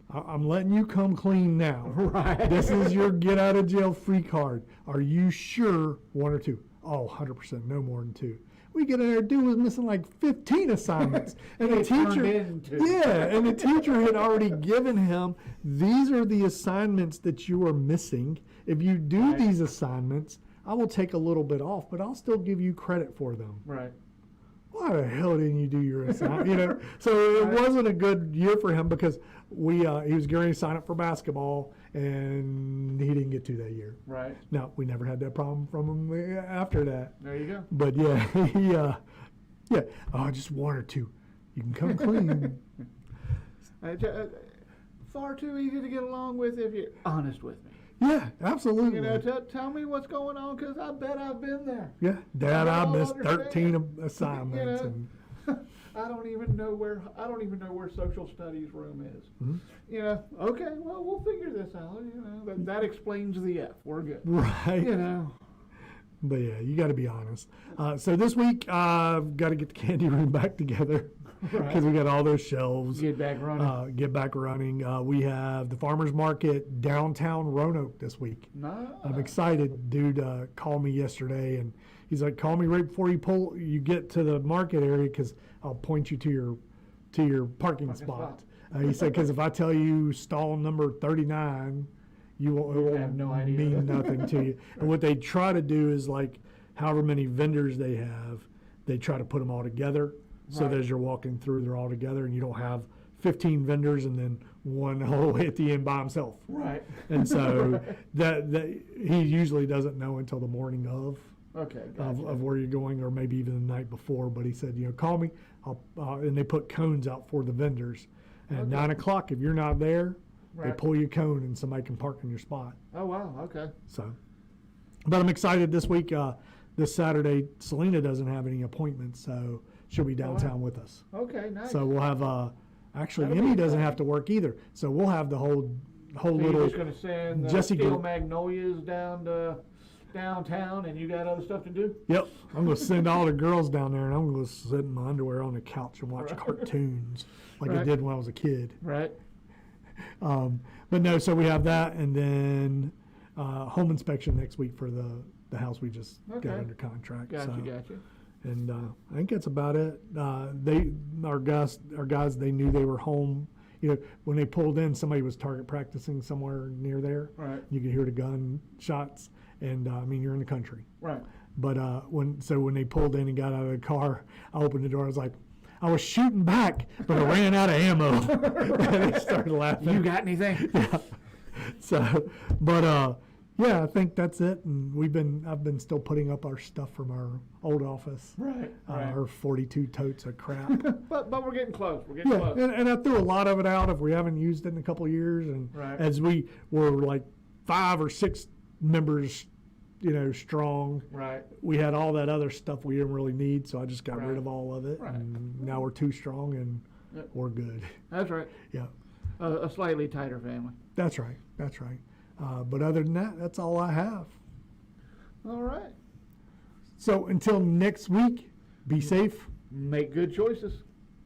I'm letting you come clean now. Right. This is your get out of jail free card. Are you sure one or two? Oh, 100%, no more than two. We get in there, dude was missing like 15 assignments. And the It turned teacher, into- yeah, and the teacher had already given him, these are the assignments that you are missing. If you do Right. these assignments, I will take a little bit off, but I'll still give you credit for them. Right. Why the hell didn't you do your assignment? You know, so it Right. wasn't a good year for him because he was getting ready to sign up for basketball and he didn't get to that year. Right. Now, we never had that problem from him after that. There you go. But yeah, just one or two. You can come clean. Far too easy to get along with if you're honest with me. Yeah, absolutely. You know, tell me what's going on, because I bet I've been there. Yeah, Dad, I I'll missed understand. 13 assignments. You And, I don't even know where social studies room is. Mhm. You know, okay, well, we'll figure this out. You know, that explains the F. We're good. right. You know. But yeah, you got to be honest. So this week, I've got to get the candy room back together because we got all those shelves. Get back running. Get back running. We have the farmers market downtown Roanoke this week. No. I'm excited. Dude called me yesterday and he's like, call me right before you get to the market area because I'll point you to your parking spot. He said, because if I tell you stall number 39, it won't have no idea. mean nothing to you. And what they try to do is like however many vendors they have, they try to put them all together. So Right. that as you're walking through, they're all together and you don't have 15 vendors and then one all the way at the end by himself. Right. And so that he usually doesn't know until the morning of Okay. Gotcha. where you're going, or maybe even the night before. But he said, call me. And they put cones out for the vendors. And Okay. 9 o'clock, if you're not there, they Right. pull your cone and somebody can park in your spot. Oh wow. Okay. So, but I'm excited this week. This Saturday, Selena doesn't have any appointments, so she'll be downtown with us. Okay. Nice. So we'll have actually That'll be Emmy doesn't exciting. have to work either. So we'll have the whole So you're little. just gonna send the Jesse steel group. magnolias down to downtown, and you got other stuff to do. Yep, I'm gonna send all the girls down there, and I'm gonna sit in my underwear on the couch and watch Right. cartoons like I Right. did when I was a kid. Right. But no, so we have that, and then home inspection next week for the house we just Okay. got under contract. Gotcha. so. Gotcha. And I think that's about it. Our guys, they knew they were home. You know, when they pulled in, somebody was target practicing somewhere near there. Right. You could hear the gun shots, and I mean, you're in the country. Right. But when they pulled in and got out of the car, I opened the door. I was like, I was shooting back, but I ran out of ammo. And they started laughing. You got anything? Yeah. So, but yeah, I think that's it. And I've been still putting up our stuff from our old office. Right. Right. Our 42 totes of crap. But we're getting close. We're getting Yeah, close. and I threw a lot of it out if we haven't used it in a couple of years. And Right. as we were like 5 or 6 members, strong, Right. we had all that other stuff we didn't really need. So I just got Right. rid of all of it. Right. And now we're 2 strong and Yep. we're good. That's right. Yeah, A slightly tighter family. that's right. That's right. But other than that, that's all I have. All right. So until next week, be safe. Make good choices.